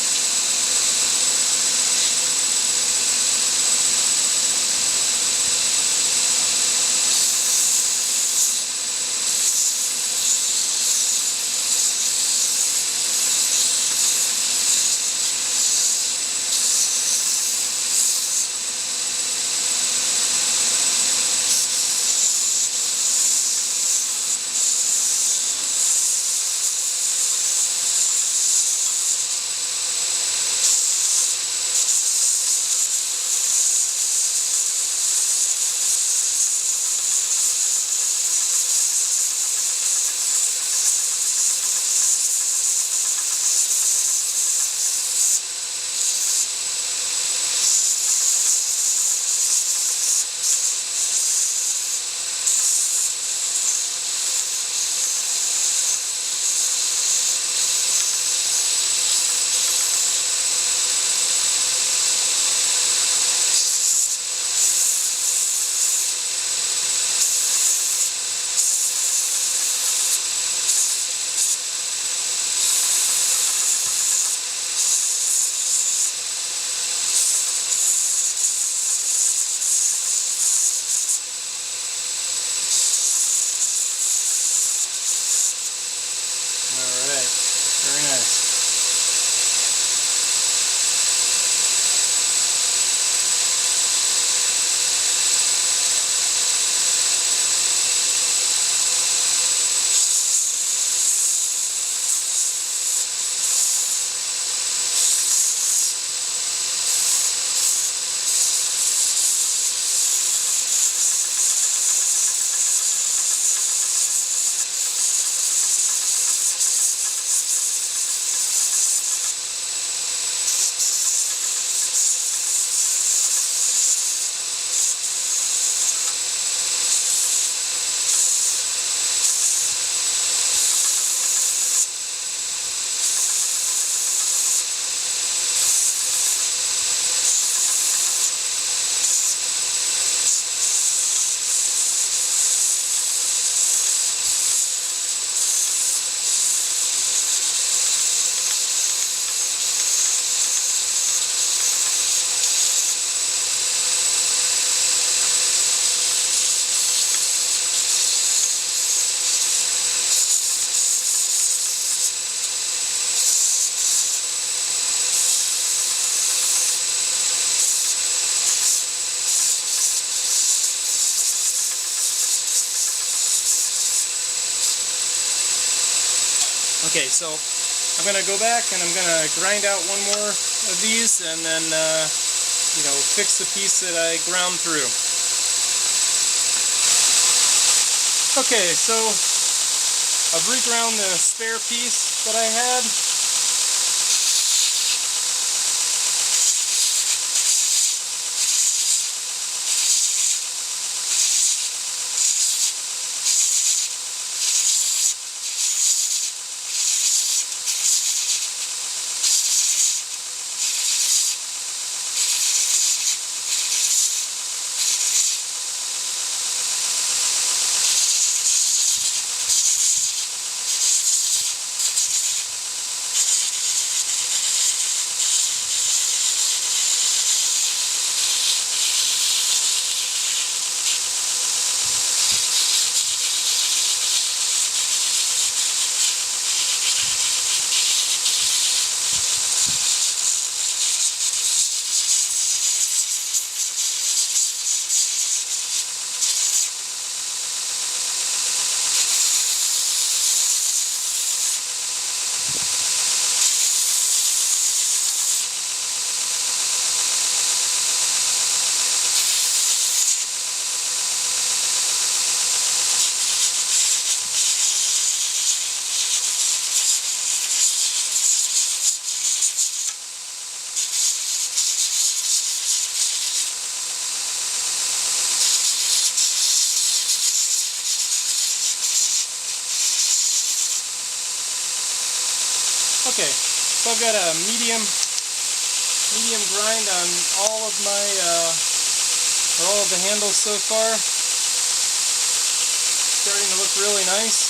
Okay, so I'm going to go back and I'm going to grind out one more of these and then, you know, fix the piece that I ground through. Okay, so I've reground the spare piece that I had. Okay, so I've got a medium grind on all of my all of the handles so far. Starting to look really nice.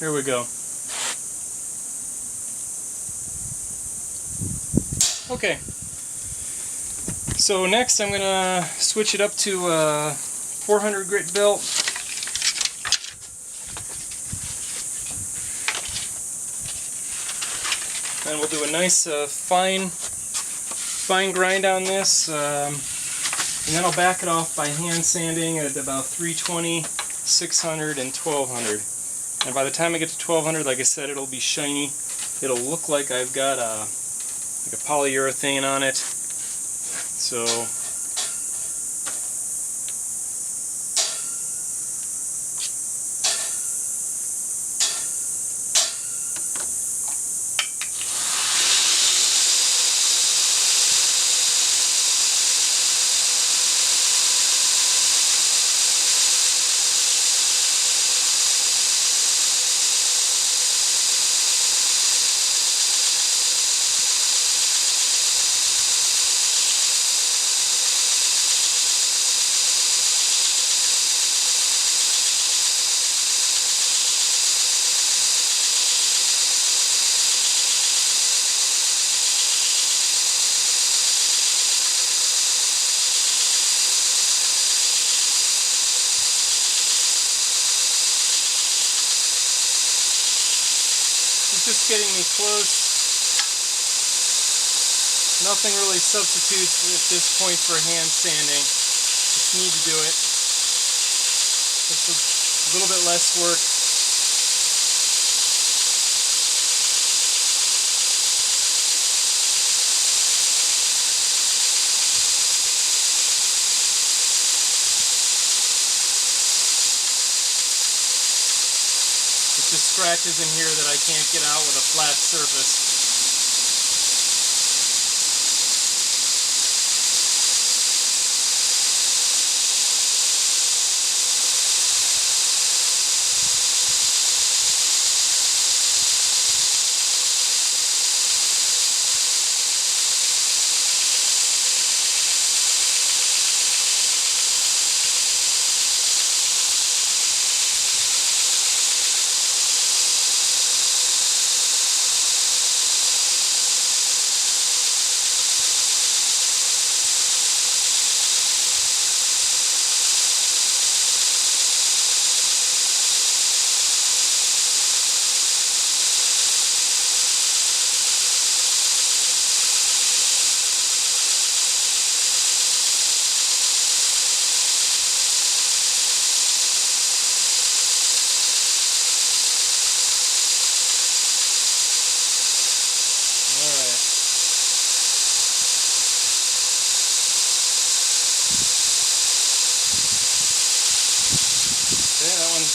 Here we go. Okay, so next I'm going to switch it up to a 400 grit belt. And we'll do a nice fine grind on this, and then I'll back it off by hand sanding at about 320, 600, and 1200. And by the time I get to 1200, like I said, it'll be shiny. It'll look like I've got a polyurethane on it. So it's just getting me close. Nothing really substitutes at this point for hand sanding. Just need to do it. Just a little bit less work. It's just scratches in here that I can't get out with a flat surface.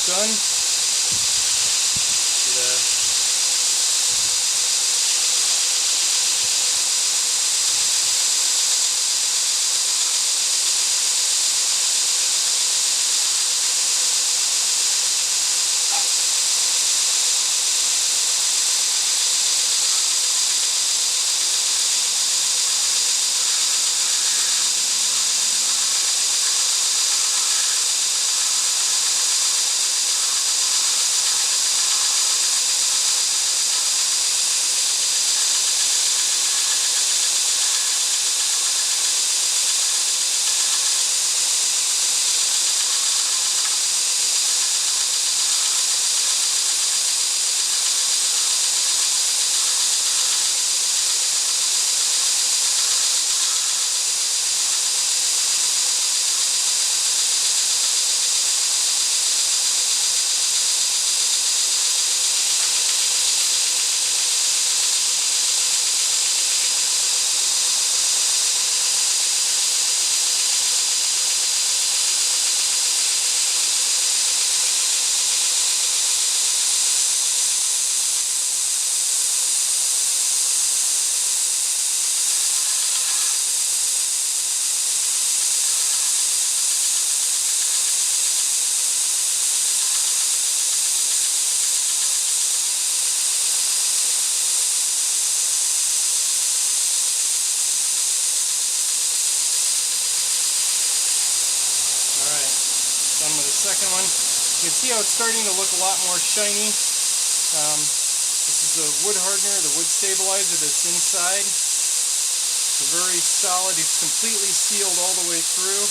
done. Done with the second one. You can see how it's starting to look a lot more shiny. This is the wood hardener, the wood stabilizer that's inside. It's very solid. It's completely sealed all the way through.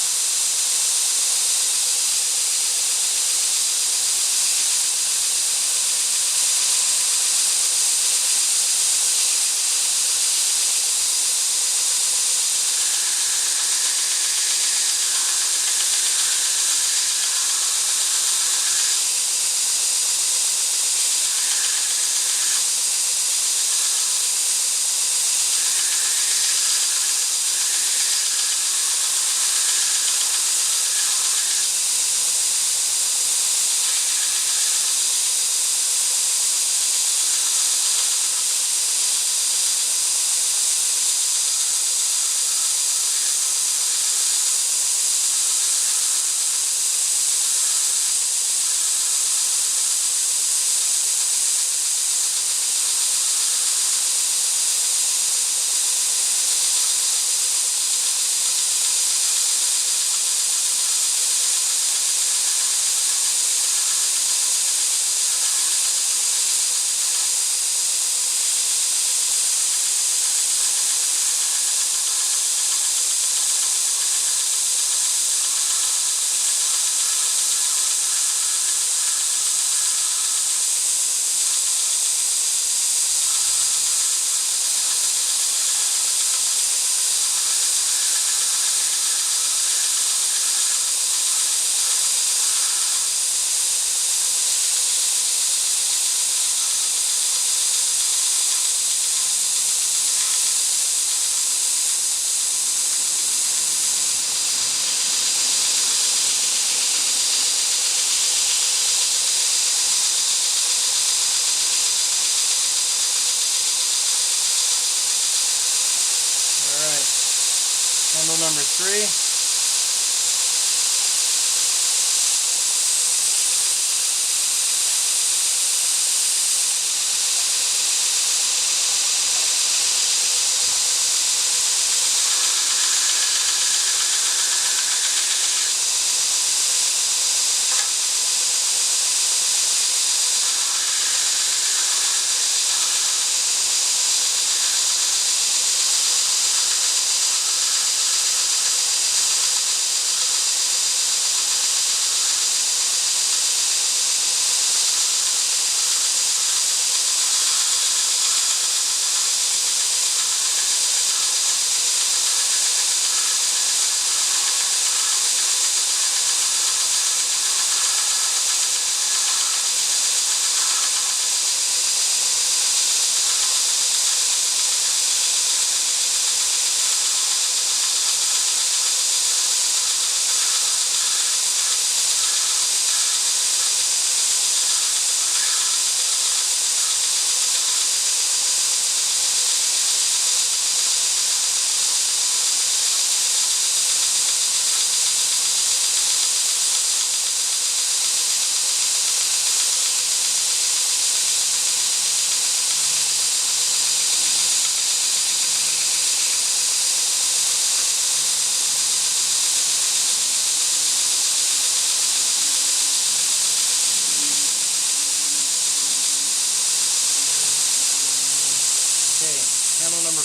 Handle number 3.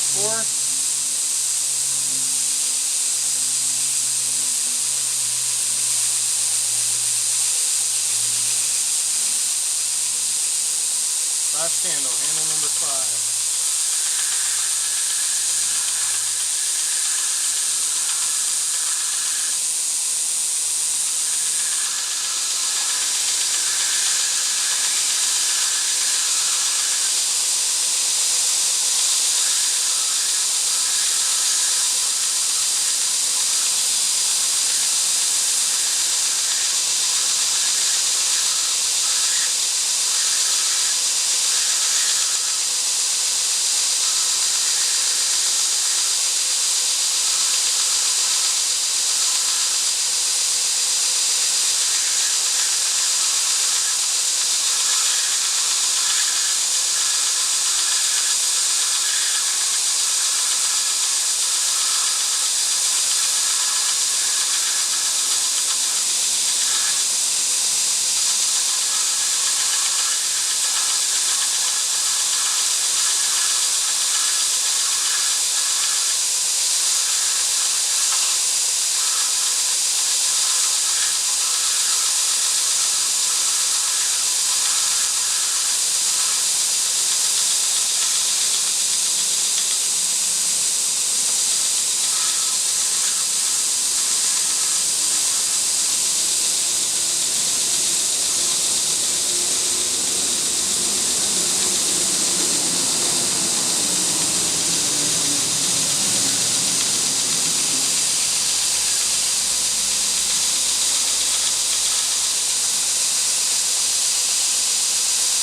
4. Last handle, handle number 5.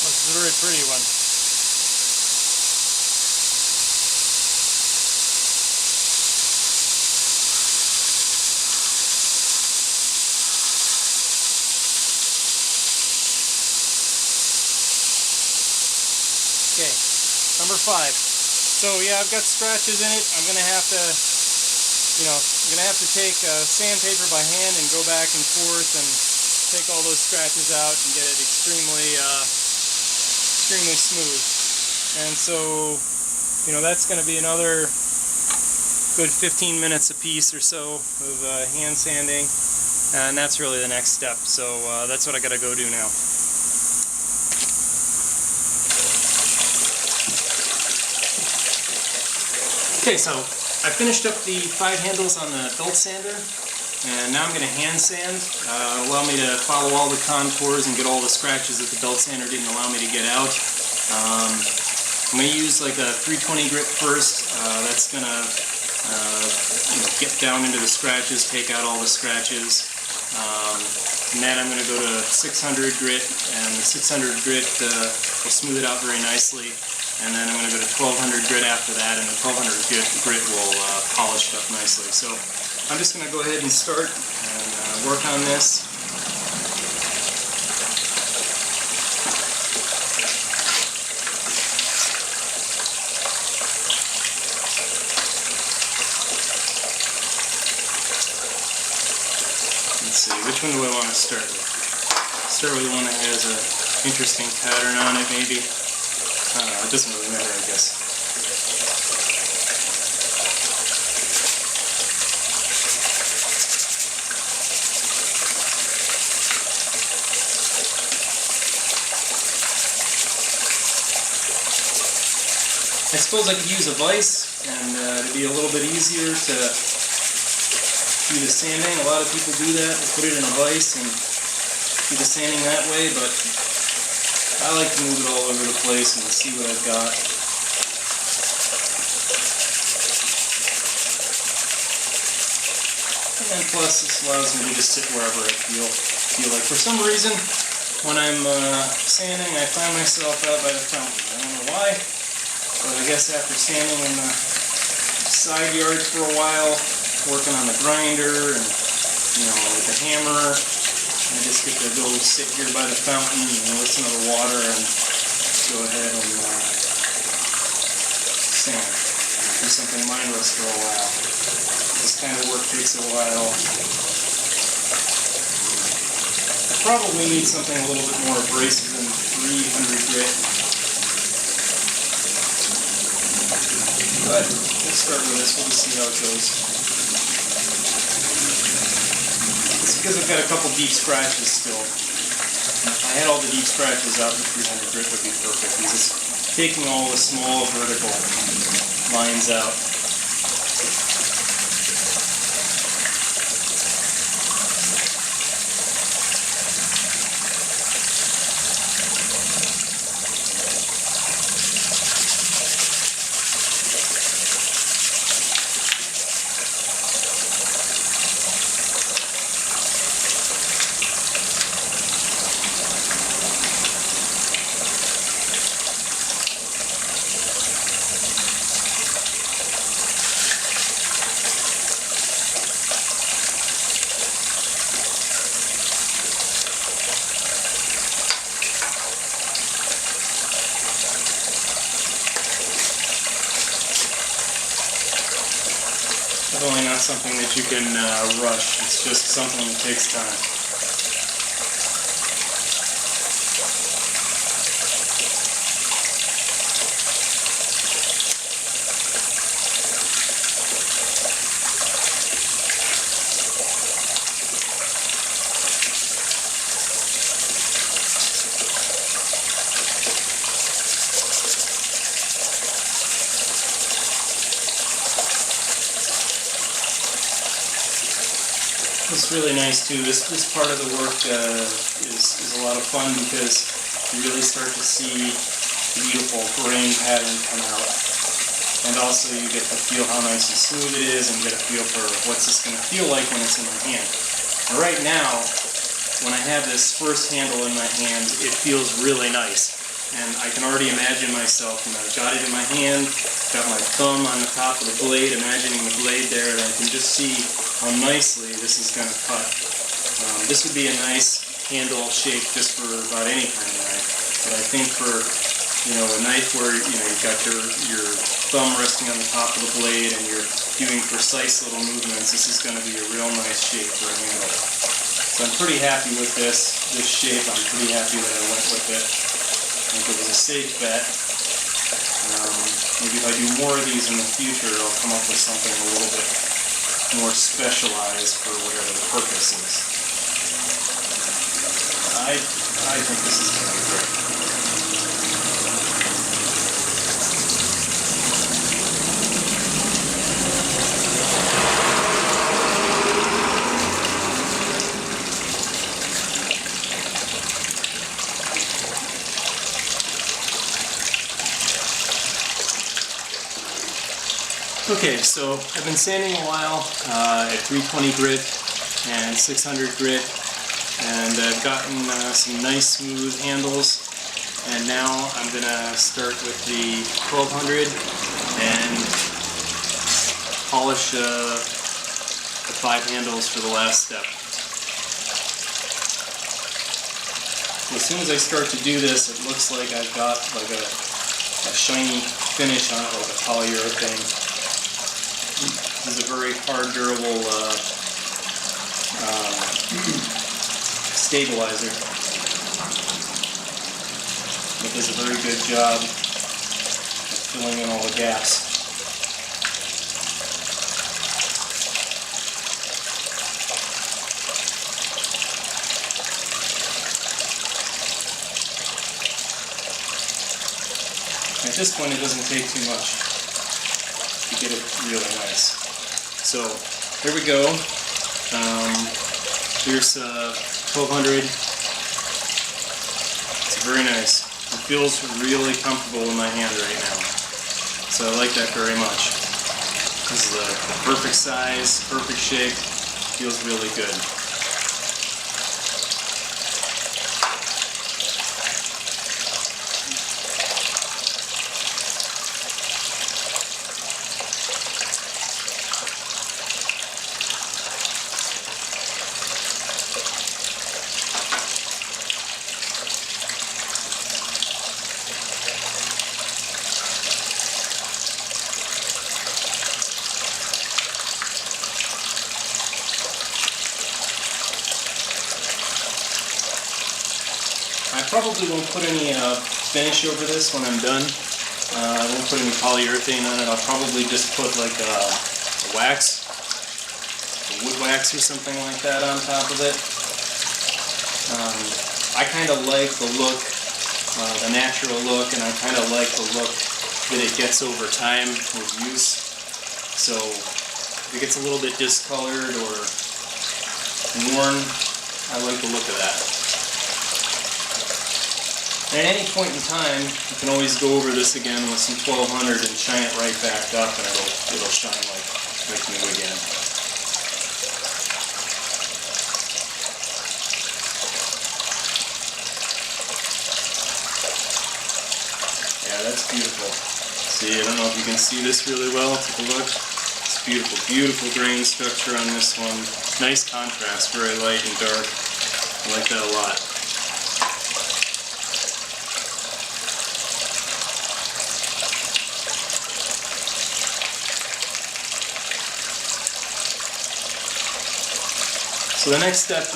This is a very pretty one. Okay, number 5. So yeah, I've got scratches in it. I'm gonna have to, take sandpaper by hand and go back and forth and take all those scratches out and get it extremely smooth. And so, that's going to be another good 15 minutes a piece or so of hand sanding, and that's really the next step. So that's what I got to go do now. Okay, so I finished up the 5 handles on the belt sander, and now I'm going to hand sand. Allow me to follow all the contours and get all the scratches that the belt sander didn't allow me to get out. I'm going to use like a 320 grit first. That's going to get down into the scratches, take out all the scratches. And then I'm going to go to 600 grit, and the 600 grit will smooth it out very nicely. And then I'm going to go to 1200 grit after that, and the 1200 grit will polish it up nicely. So I'm just going to go ahead and start and work on this. Let's see, which one do I want to start with? Start with the one that has an interesting pattern on it, maybe. It doesn't really matter, I guess. I suppose I could use a vise, and it'd be a little bit easier to do the sanding. A lot of people do that. They put it in a vise and do the sanding that way, but I like to move it all over the place and see what I've got. And plus, this allows me to just sit wherever I feel like. For some reason, when I'm sanding, I find myself out by the fountain. I don't know why, but I guess after sanding in the side yards for a while, working on the grinder and with the hammer, I just get to go sit here by the fountain and listen to the water and go ahead and sand. Do something mindless for a while. This kind of work takes a while. I probably need something a little bit more abrasive than 300 grit. But let's start with this. We'll just see how it goes. It's because I've got a couple deep scratches still. If I had all the deep scratches out, the 300 grit would be perfect. It's just taking all the small vertical lines out. Definitely not something that you can rush. It's just something that takes time. It's really nice too. This part of the work is a lot of fun because you really start to see the beautiful grain pattern come out. And also you get to feel how nice and smooth it is and get a feel for what's this going to feel like when it's in my hand. Now, right now, when I have this first handle in my hand, it feels really nice. And I can already imagine myself, I've got it in my hand, got my thumb on the top of the blade, imagining the blade there, and I can just see how nicely this is going to cut. This would be a nice handle shape just for about any kind of knife. But I think for a knife where you've got your thumb resting on the top of the blade and you're doing precise little movements, this is going to be a real nice shape for a handle. So I'm pretty happy with this shape. I'm pretty happy that I went with it. I think it was a safe bet. Maybe if I do more of these in the future, I'll come up with something a little bit more specialized for whatever the purpose is. I think this is going to be great. Okay, so I've been sanding a while at 320 grit and 600 grit, and I've gotten some nice smooth handles, and now I'm going to start with the 1200 and polish the 5 handles for the last step. As soon as I start to do this, it looks like I've got like a shiny finish on it, like a polyurethane. This is a very hard, durable stabilizer. It does a very good job of filling in all the gaps. At this point, it doesn't take too much to get it really nice. So here we go. Here's 1200. It's very nice. It feels really comfortable in my hand right now. So I like that very much. This is the perfect size, perfect shape. Feels really good. I probably won't put any finish over this when I'm done. I won't put any polyurethane on it. I'll probably just put like a wax, a wood wax or something like that on top of it. I kind of like the look, the natural look, and I kind of like the look that it gets over time with use. So if it gets a little bit discolored or worn, I like the look of that. And at any point in time, you can always go over this again with some 1200 and shine it right back up, and it'll shine like new again. Yeah, that's beautiful. See, I don't know if you can see this really well. Take a look. It's beautiful, beautiful grain structure on this one. Nice contrast, very light and dark. I like that a lot. So the next step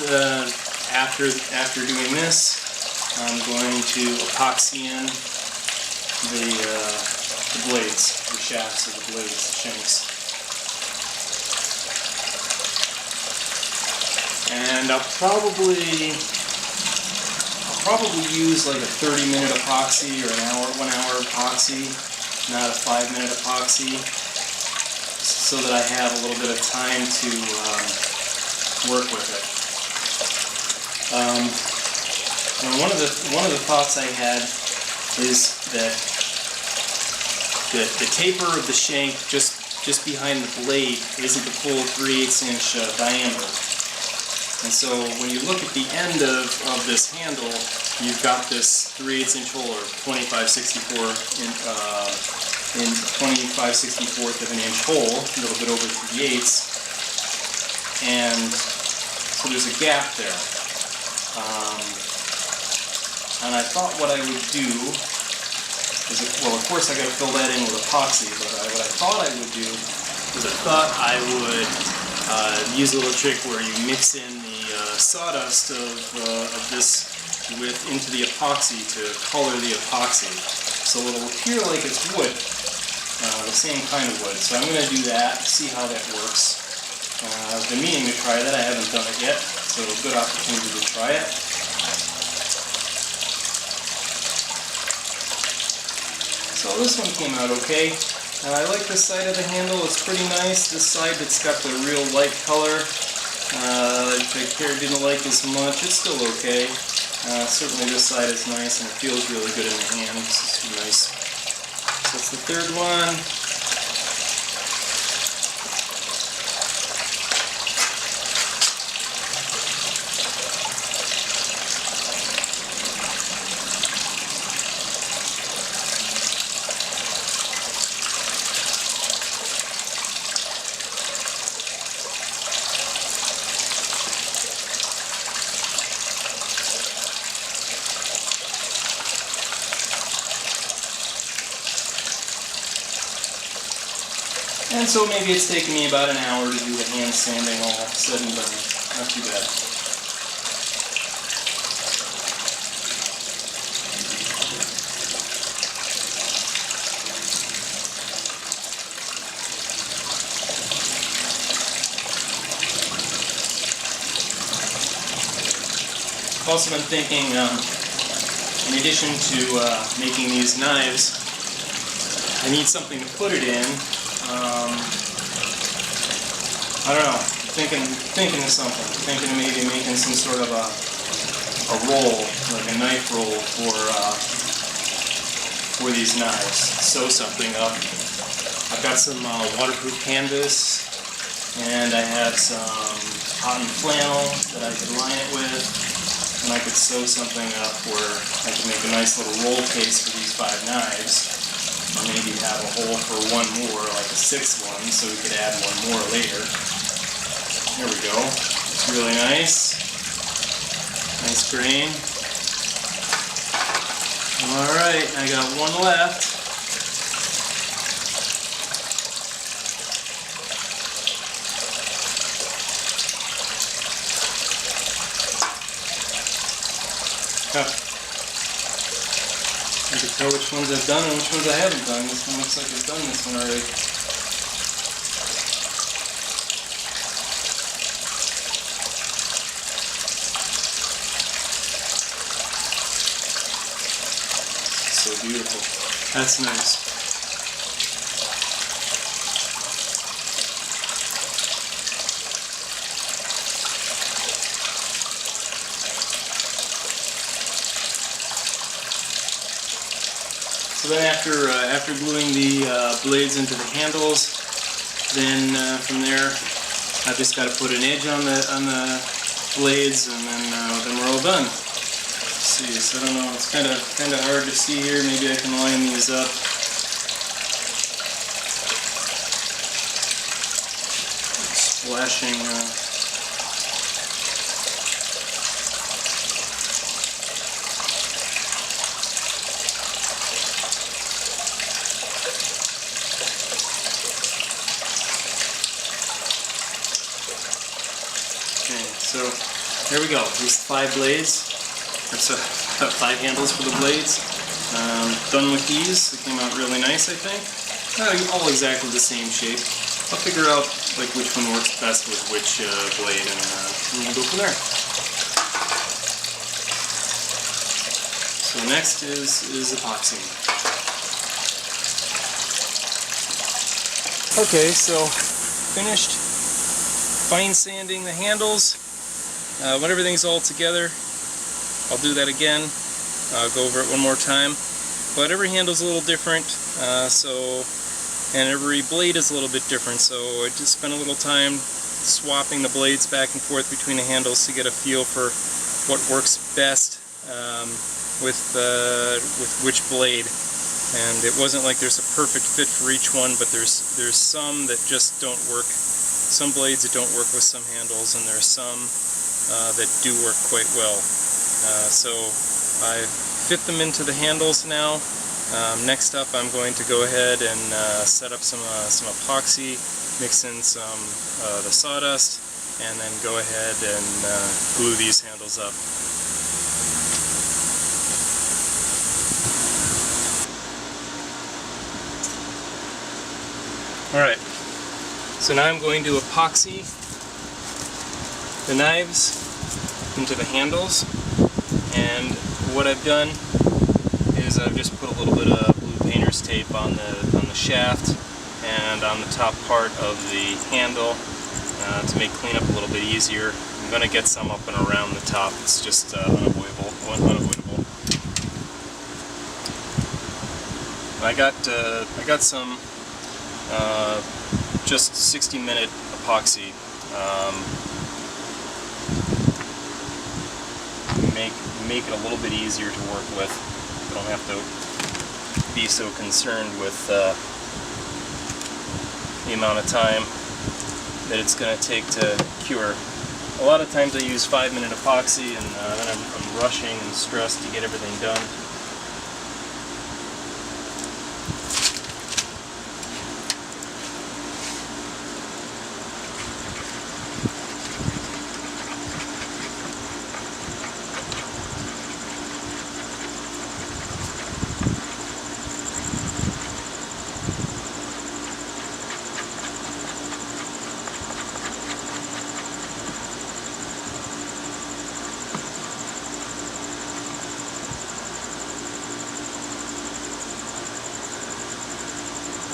after doing this, I'm going to epoxy in the blades, the shafts of the blades, the shanks. And I'll probably use like a 30-minute epoxy or an 1 hour epoxy, not a 5-minute epoxy, so that I have a little bit of time to work with it. And one of the thoughts I had is that the taper of the shank just behind the blade isn't the full 3/8 inch diameter. And so when you look at the end of this handle, you've got this 3/8 inch hole, or 25/64th of an inch hole, a little bit over 3/8. And so there's a gap there. And I thought what I would do is, well, of course I got to fill that in with epoxy, but what I thought I would do is I would use a little trick where you mix in the sawdust of this into the epoxy to color the epoxy. So it'll appear like it's wood, the same kind of wood. So I'm going to do that, see how that works. I've been meaning to try that. I haven't done it yet, so a good opportunity to try it. So this one came out okay. I like this side of the handle. It's pretty nice. This side that's got the real light color, I didn't like as much. It's still okay. Certainly this side is nice and it feels really good in the hand. This is nice. So that's the third one. And so maybe it's taken me about an hour to do the hand sanding all said and done. Not too bad. I've also been thinking, in addition to making these knives, I need something to put it in. I don't know, thinking of something, thinking of maybe making some sort of a roll, like a knife roll for these knives. Sew something up. I've got some waterproof canvas, and I have some cotton flannel that I could line it with, and I could sew something up where I could make a nice little roll case for these 5 knives. Or maybe have a hole for one more, like a 6th one, so we could add one more later. There we go. It's really nice. Nice grain. Alright, I got one left. to tell which ones I've done and which ones I haven't done. This one looks like I've done this one already. So beautiful. That's nice. So then after gluing the blades into the handles, then from there I've just got to put an edge on the blades, and then we're all done. Let's see, so I don't know, it's kind of hard to see here. Maybe I can line these up. Splashing. So there we go. These 5 blades, or so 5 handles for the blades. Done with these. They came out really nice, I think. All exactly the same shape. I'll figure out like which one works best with which blade, and we'll go from there. So next is epoxying. Okay, so finished fine sanding the handles. When everything's all together, I'll do that again. I'll go over it one more time. But every handle's a little different, and every blade is a little bit different, so I just spent a little time swapping the blades back and forth between the handles to get a feel for what works best with which blade. And it wasn't like there's a perfect fit for each one, but there's some that just don't work. Some blades that don't work with some handles, and there's some that do work quite well. So I fit them into the handles now. Next up, I'm going to go ahead and set up some epoxy, mix in some the sawdust, and then go ahead and glue these handles up. Alright, so now I'm going to epoxy the knives into the handles, and what I've done is I've just put a little bit of blue painter's tape on the shaft and on the top part of the handle to make cleanup a little bit easier. I'm going to get some up and around the top. It's just unavoidable. I got some just 60-minute epoxy. Make it a little bit easier to work with. You don't have to be so concerned with the amount of time that it's going to take to cure. A lot of times I use 5-minute epoxy, and then I'm rushing and stressed to get everything done.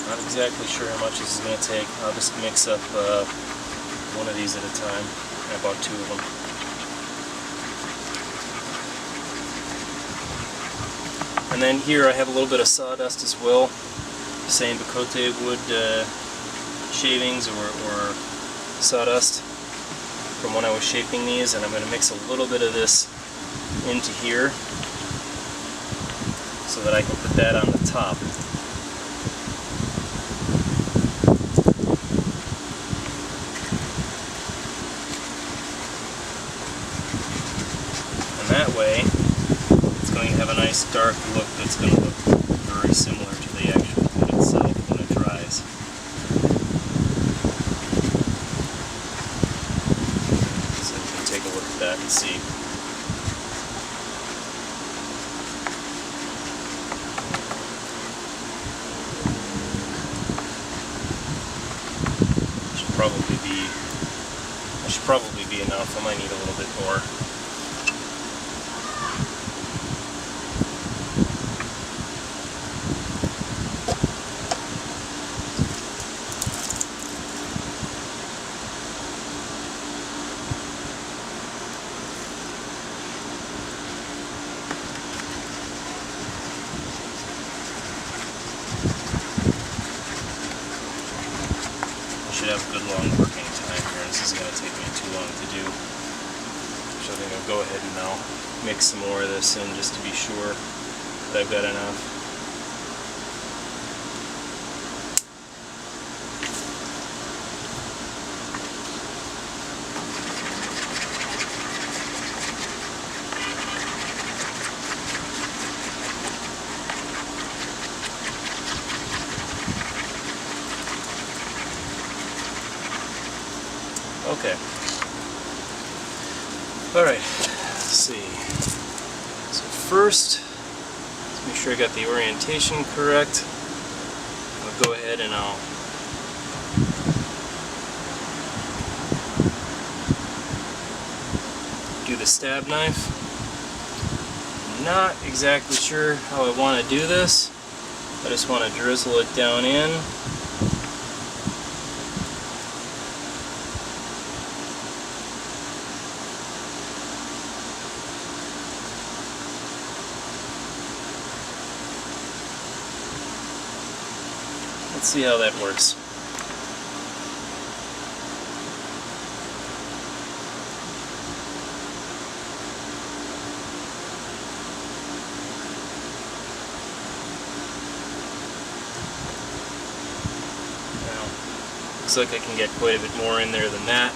Not exactly sure how much this is going to take. I'll just mix up one of these at a time. I bought 2 of them. And then here I have a little bit of sawdust as well. Same Bacote wood shavings or sawdust from when I was shaping these, and I'm going to mix a little bit of this into here so that I can put that on the top. That way, it's going to have a nice dark look that's going to look very similar to the actual wood itself when it dries. So you can take a look at that and see. should probably be enough. I might need a little bit more. Should have a good long working time here. This is going to take me too long to do. So I think I'll go ahead and I'll mix some more of this in just to be sure that I've got enough. Okay. Alright, let's see. So first, let's make sure I got the orientation correct. I'll go ahead and I'll do the stab knife. I'm not exactly sure how I want to do this. I just want to drizzle it down in. Let's see how that works. Now, looks like I can get quite a bit more in there than that.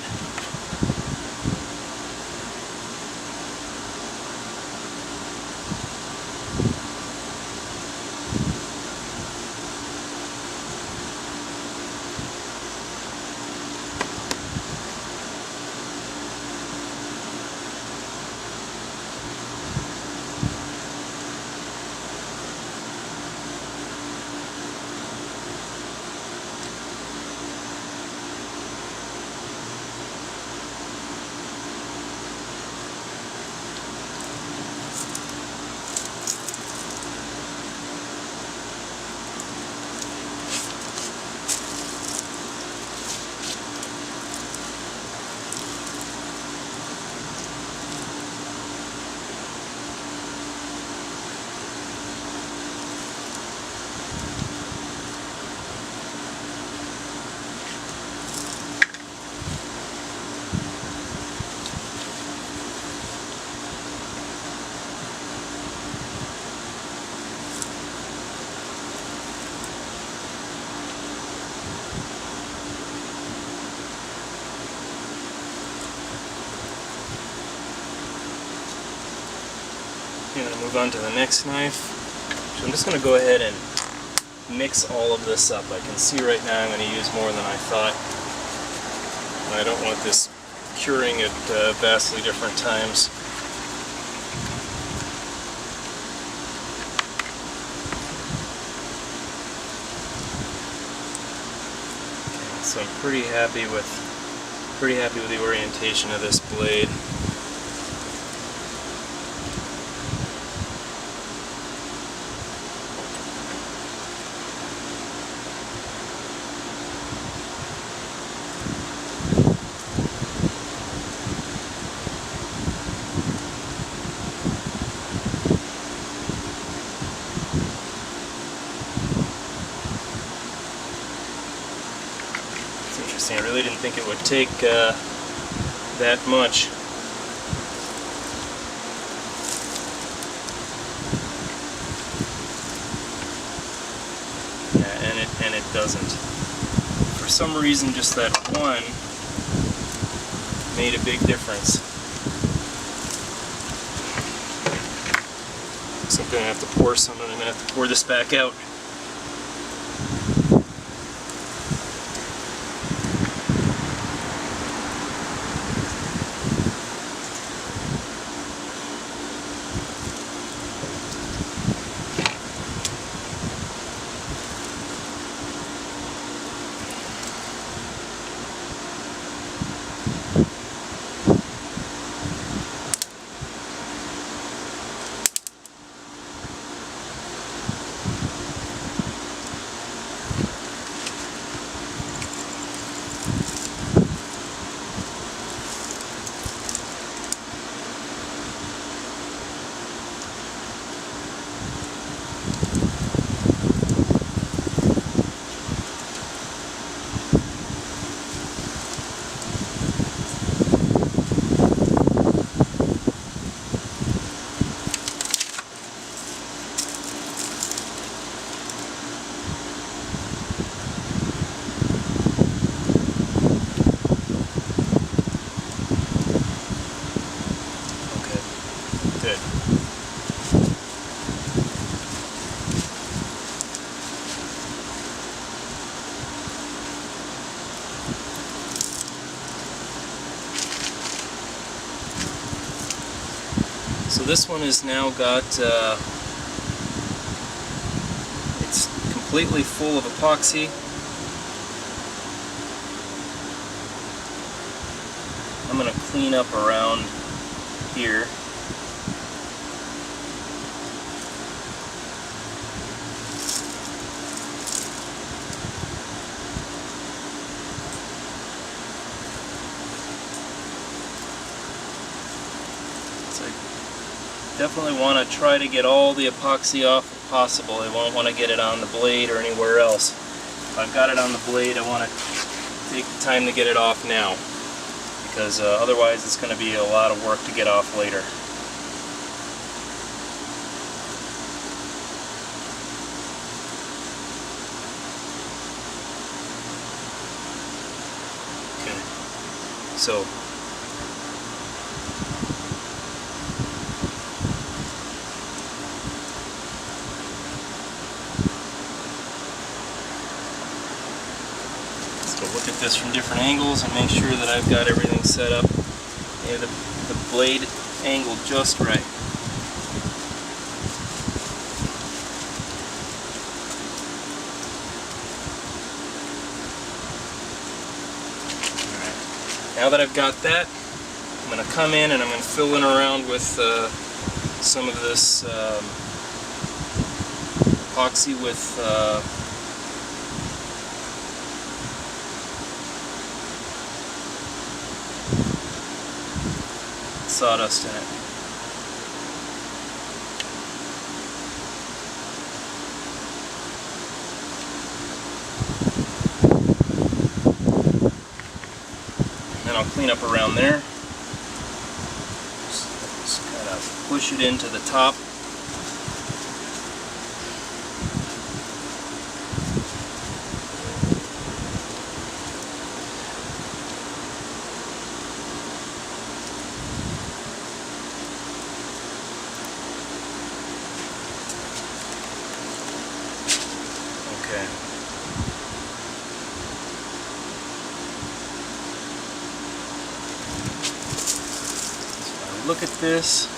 I'm going to move on to the next knife. So I'm just going to go ahead and mix all of this up. I can see right now I'm going to use more than I thought. And I don't want this curing at vastly different times. Okay, so I'm pretty happy with the orientation of this blade. I really didn't think it would take that much. Yeah, and it doesn't. For some reason, just that one made a big difference. So I'm going to have to pour some, and I'm going to have to pour this back out. So this one has now got, it's completely full of epoxy. I'm going to clean up around here. So I definitely want to try to get all the epoxy off if possible. I won't want to get it on the blade or anywhere else. If I've got it on the blade, I want to take the time to get it off now, because otherwise it's going to be a lot of work to get off later. Okay, so look at this from different angles and make sure that I've got everything set up and the blade angled just right. Alright, now that I've got that, I'm going to come in and I'm going to fill in around with some of this epoxy with sawdust in it. And then I'll clean up around there. Just kind of push it into the top. Okay. So look at this.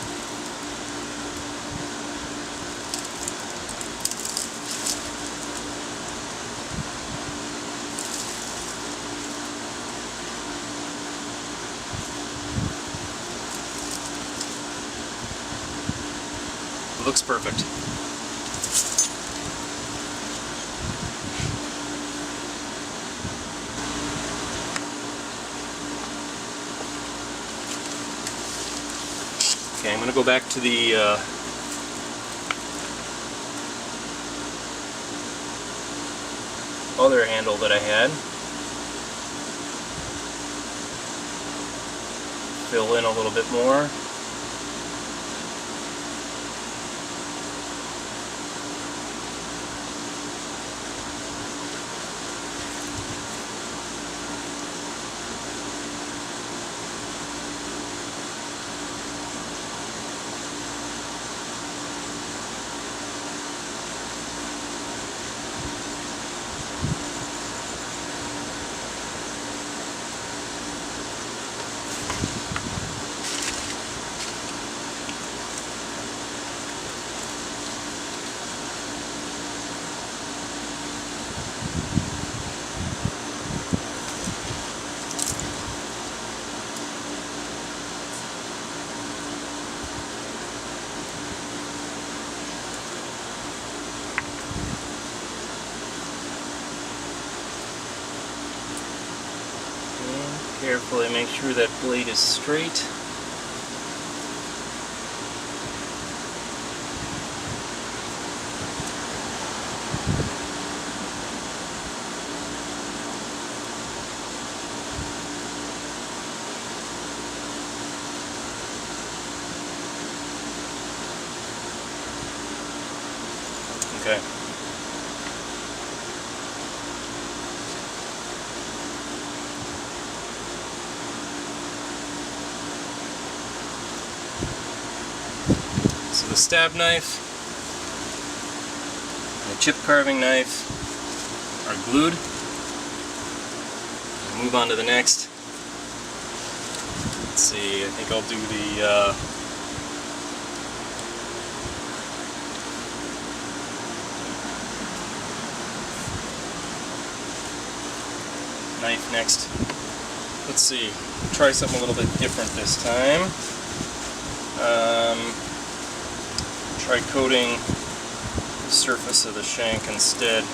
It looks perfect. Okay, I'm going to go back to the other handle that I had. Fill in a little bit more. Carefully make sure that blade is straight. Okay. So the stab knife and the chip carving knife are glued. I'll move on to the next. Let's see, I think I'll do the next. Let's see, try something a little bit different this time. Try coating the surface of the shank instead.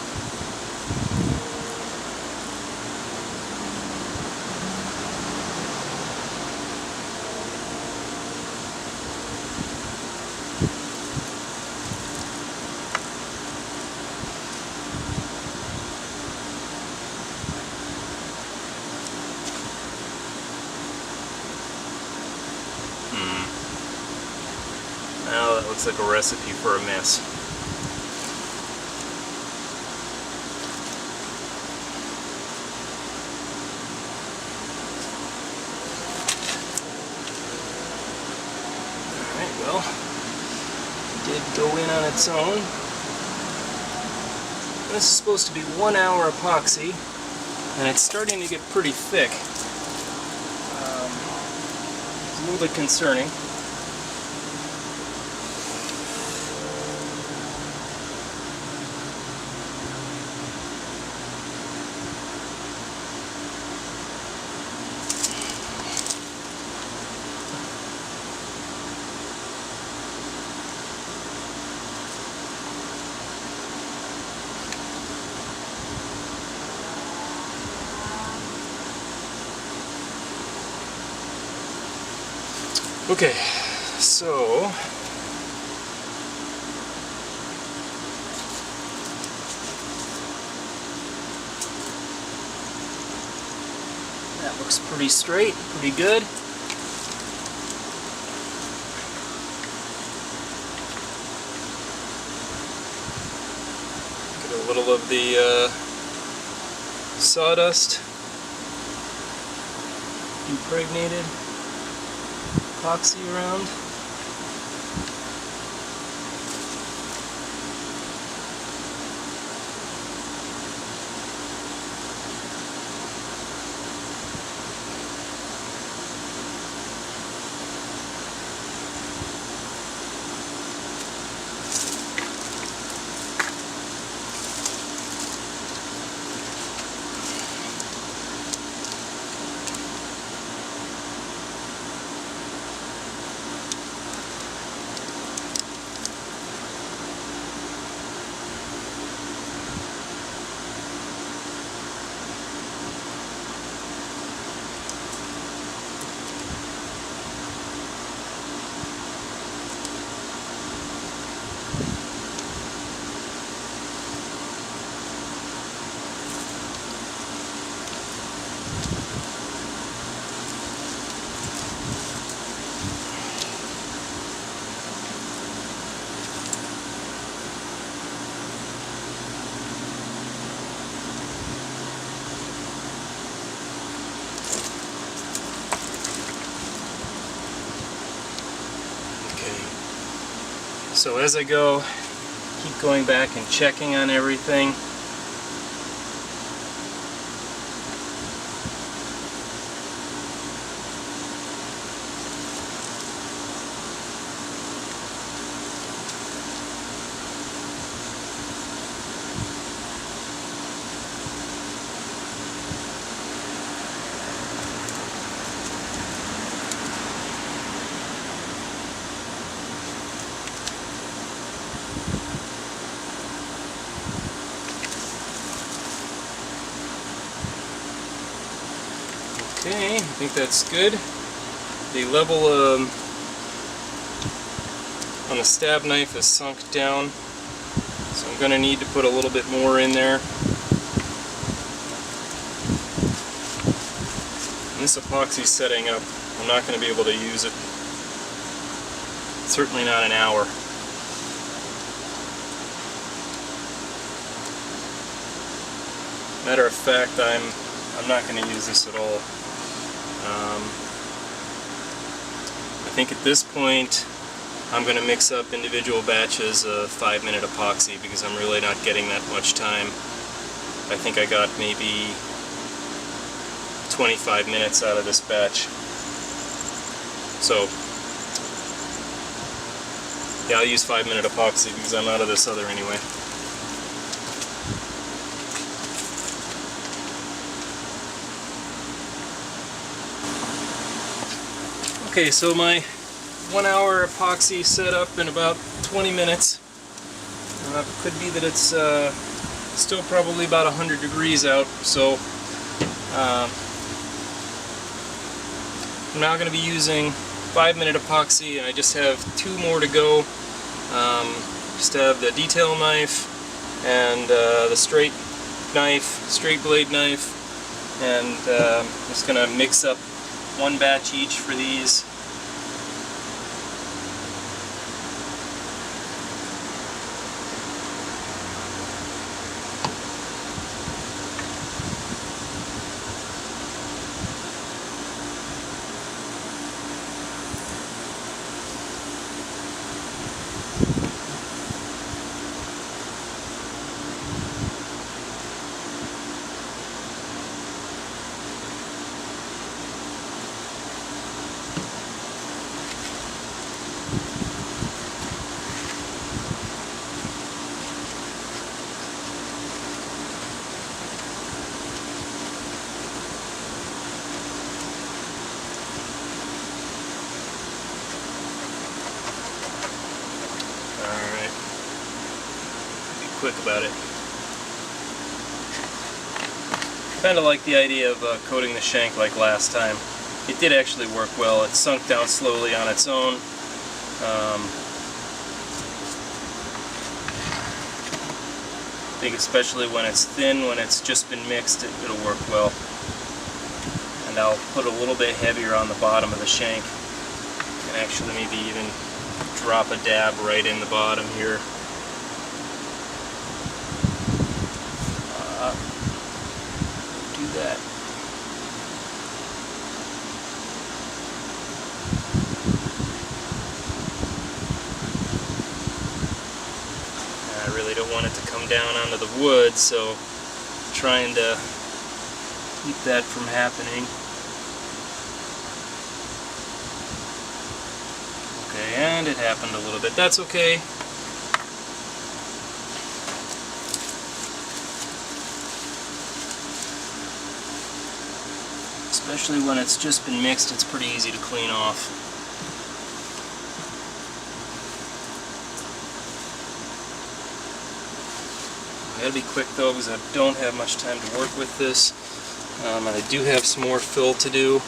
Now that looks like a recipe for a mess. Alright, well, it did go in on its own. This is supposed to be 1 hour epoxy, and it's starting to get pretty thick. It's a little bit concerning. Okay, so that looks pretty straight, pretty good. Get a little of the sawdust impregnated epoxy around. So as I go, keep going back and checking on everything. Okay, I think that's good. The level on the stab knife is sunk down, so I'm going to need to put a little bit more in there. And this epoxy setting up, I'm not going to be able to use it. Certainly not an hour. Matter of fact, I'm not going to use this at all. I think at this point I'm going to mix up individual batches of 5-minute epoxy because I'm really not getting that much time. I think I got maybe 25 minutes out of this batch. So yeah, I'll use 5-minute epoxy because I'm out of this other anyway. Okay, so my 1 hour epoxy set up in about 20 minutes. Could be that it's still probably about 100 degrees out, so I'm now going to be using 5-minute epoxy, and I just have 2 more to go. Just have the detail knife and the straight blade knife, and I'm just going to mix up 1 batch each for these. Quick about it. Kind of like the idea of coating the shank like last time. It did actually work well. It sunk down slowly on its own. I think especially when it's thin, when it's just been mixed, it'll work well. And I'll put a little bit heavier on the bottom of the shank, and actually maybe even drop a dab right in the bottom here. Do that. I really don't want it to come down onto the wood, so I'm trying to keep that from happening. Okay, and it happened a little bit. That's okay. Especially when it's just been mixed, it's pretty easy to clean off. I gotta be quick though, because I don't have much time to work with this, and I do have some more fill to do.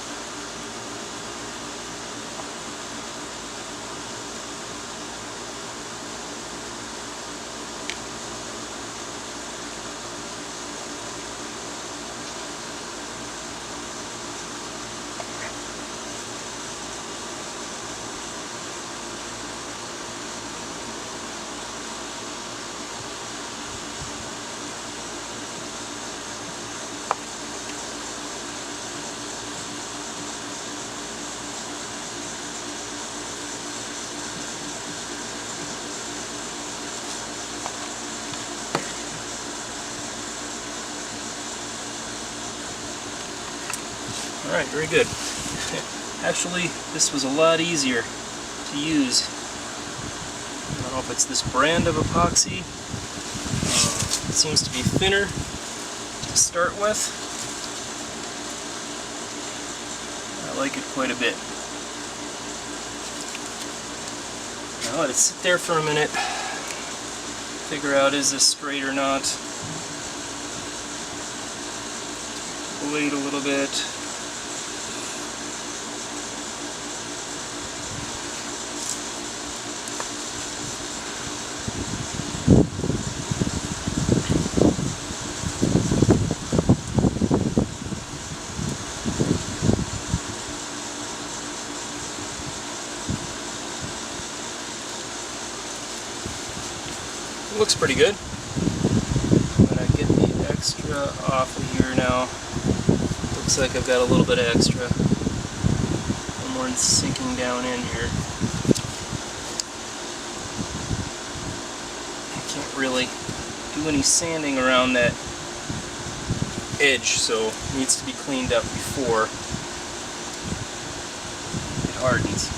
Alright, very good. Actually, this was a lot easier to use. I don't know if it's this brand of epoxy. It seems to be thinner to start with. I like it quite a bit. Now let it sit there for a minute. Figure out, is this straight or not. Wait a little bit. Looks pretty good. I'm going to get the extra off of here now. Looks like I've got a little bit of extra. A little more sinking down in here. I can't really do any sanding around that edge, so it needs to be cleaned up before it hardens.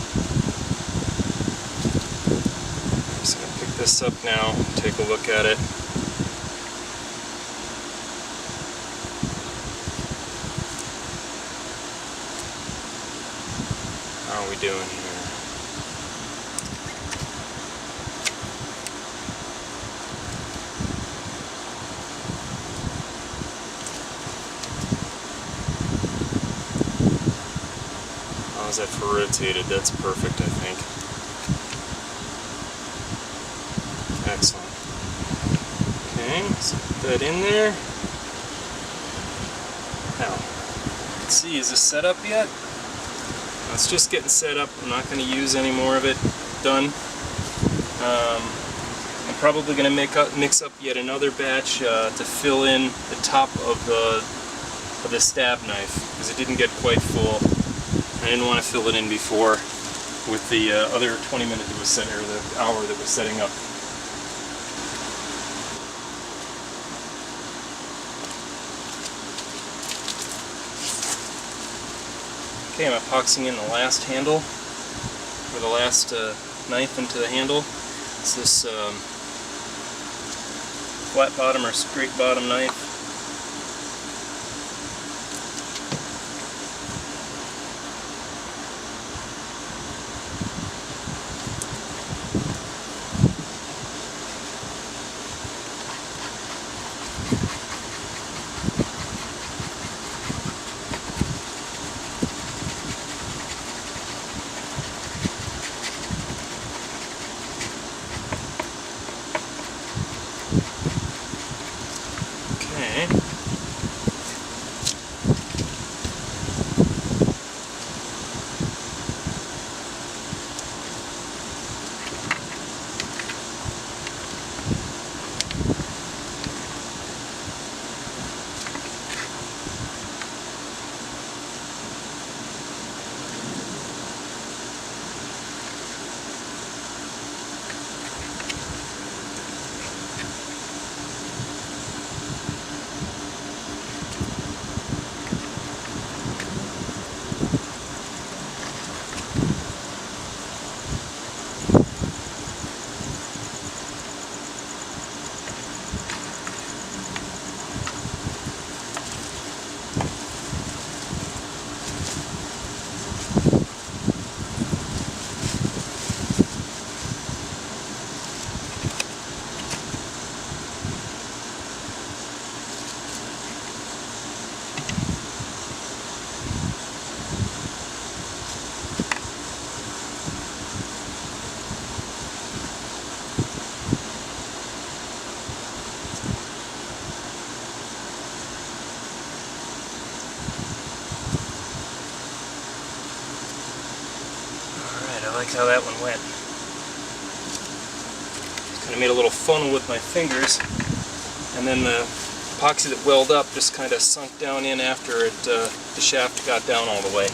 This up now, take a look at it. How are we doing here? How's that for rotated? That's perfect, I think. Excellent. Okay, so put that in there. Now, let's see, is this set up yet? No, it's just getting set up. I'm not going to use any more of it. Done. I'm probably going to mix up yet another batch to fill in the top of the stab knife, because it didn't get quite full. I didn't want to fill it in before with the other 20 minutes that was set, or the hour that was setting up. Okay, I'm epoxying in the last handle, or the last knife into the handle. It's this flat bottom or straight bottom knife. I like how that one went. Kind of made a little funnel with my fingers, and then the epoxy that welled up just kind of sunk down in after the shaft got down all the way.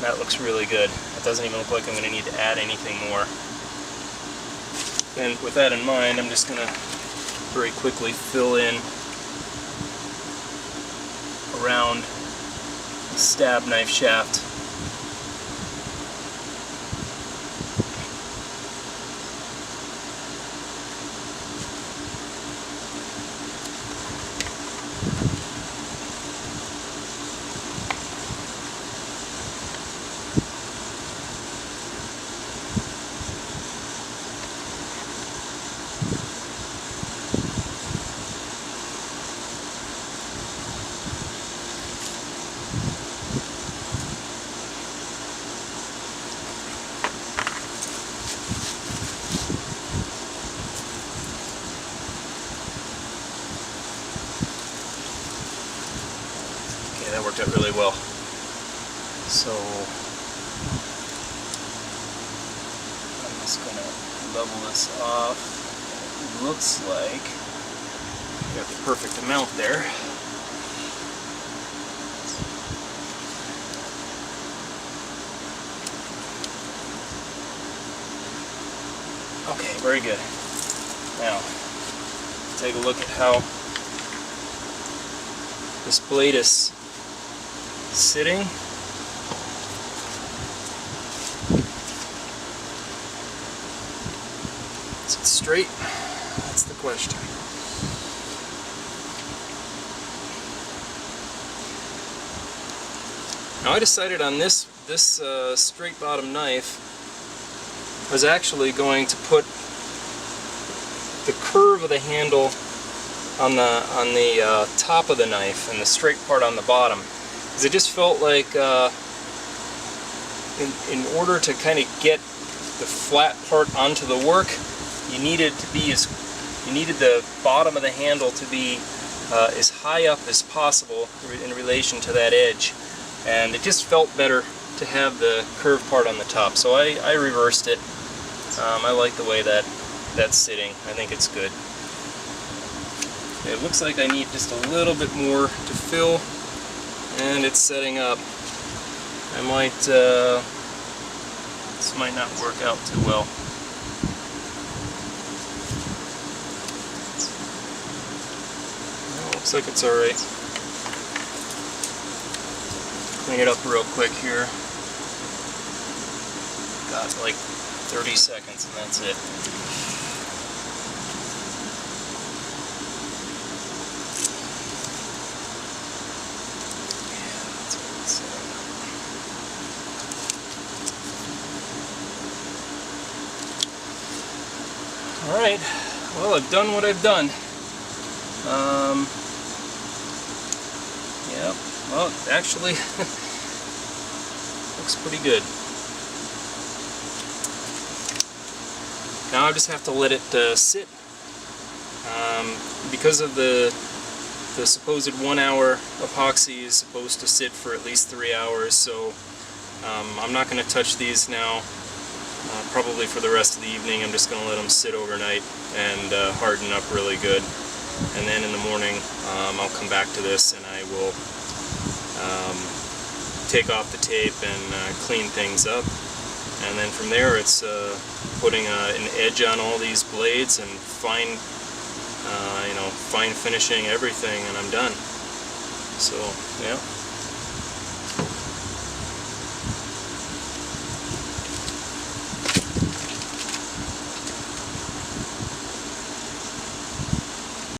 That looks really good. It doesn't even look like I'm going to need to add anything more. And with that in mind, I'm just going to very quickly fill in around the stab knife shaft. That worked out really well. So I'm just going to level this off. It looks like I got the perfect amount there. Okay, very good. Now, take a look at how this blade is sitting. Is it straight? That's the question. Now I decided on this this straight bottom knife was actually going to put the curve of the handle on the top of the knife and the straight part on the bottom, because it just felt like in order to kind of get the flat part onto the work, you needed the bottom of the handle to be as high up as possible in relation to that edge, and it just felt better to have the curved part on the top. So I reversed it. I like the way that's sitting. I think it's good. It looks like I need just a little bit more to fill, and it's setting up. I might, this might not work out too well. Well, looks like it's alright. Clean it up real quick here. Got like 30 seconds and that's it. Alright, well, I've done what I've done. Yeah, well, actually, looks pretty good. Now I just have to let it sit. Because of the supposed 1 hour epoxy is supposed to sit for at least 3 hours, so I'm not going to touch these now. Probably for the rest of the evening. I'm just going to let them sit overnight and harden up really good. And then in the morning I'll come back to this and I will take off the tape and clean things up. And then from there it's putting an edge on all these blades and fine finishing everything, and I'm done. So yeah.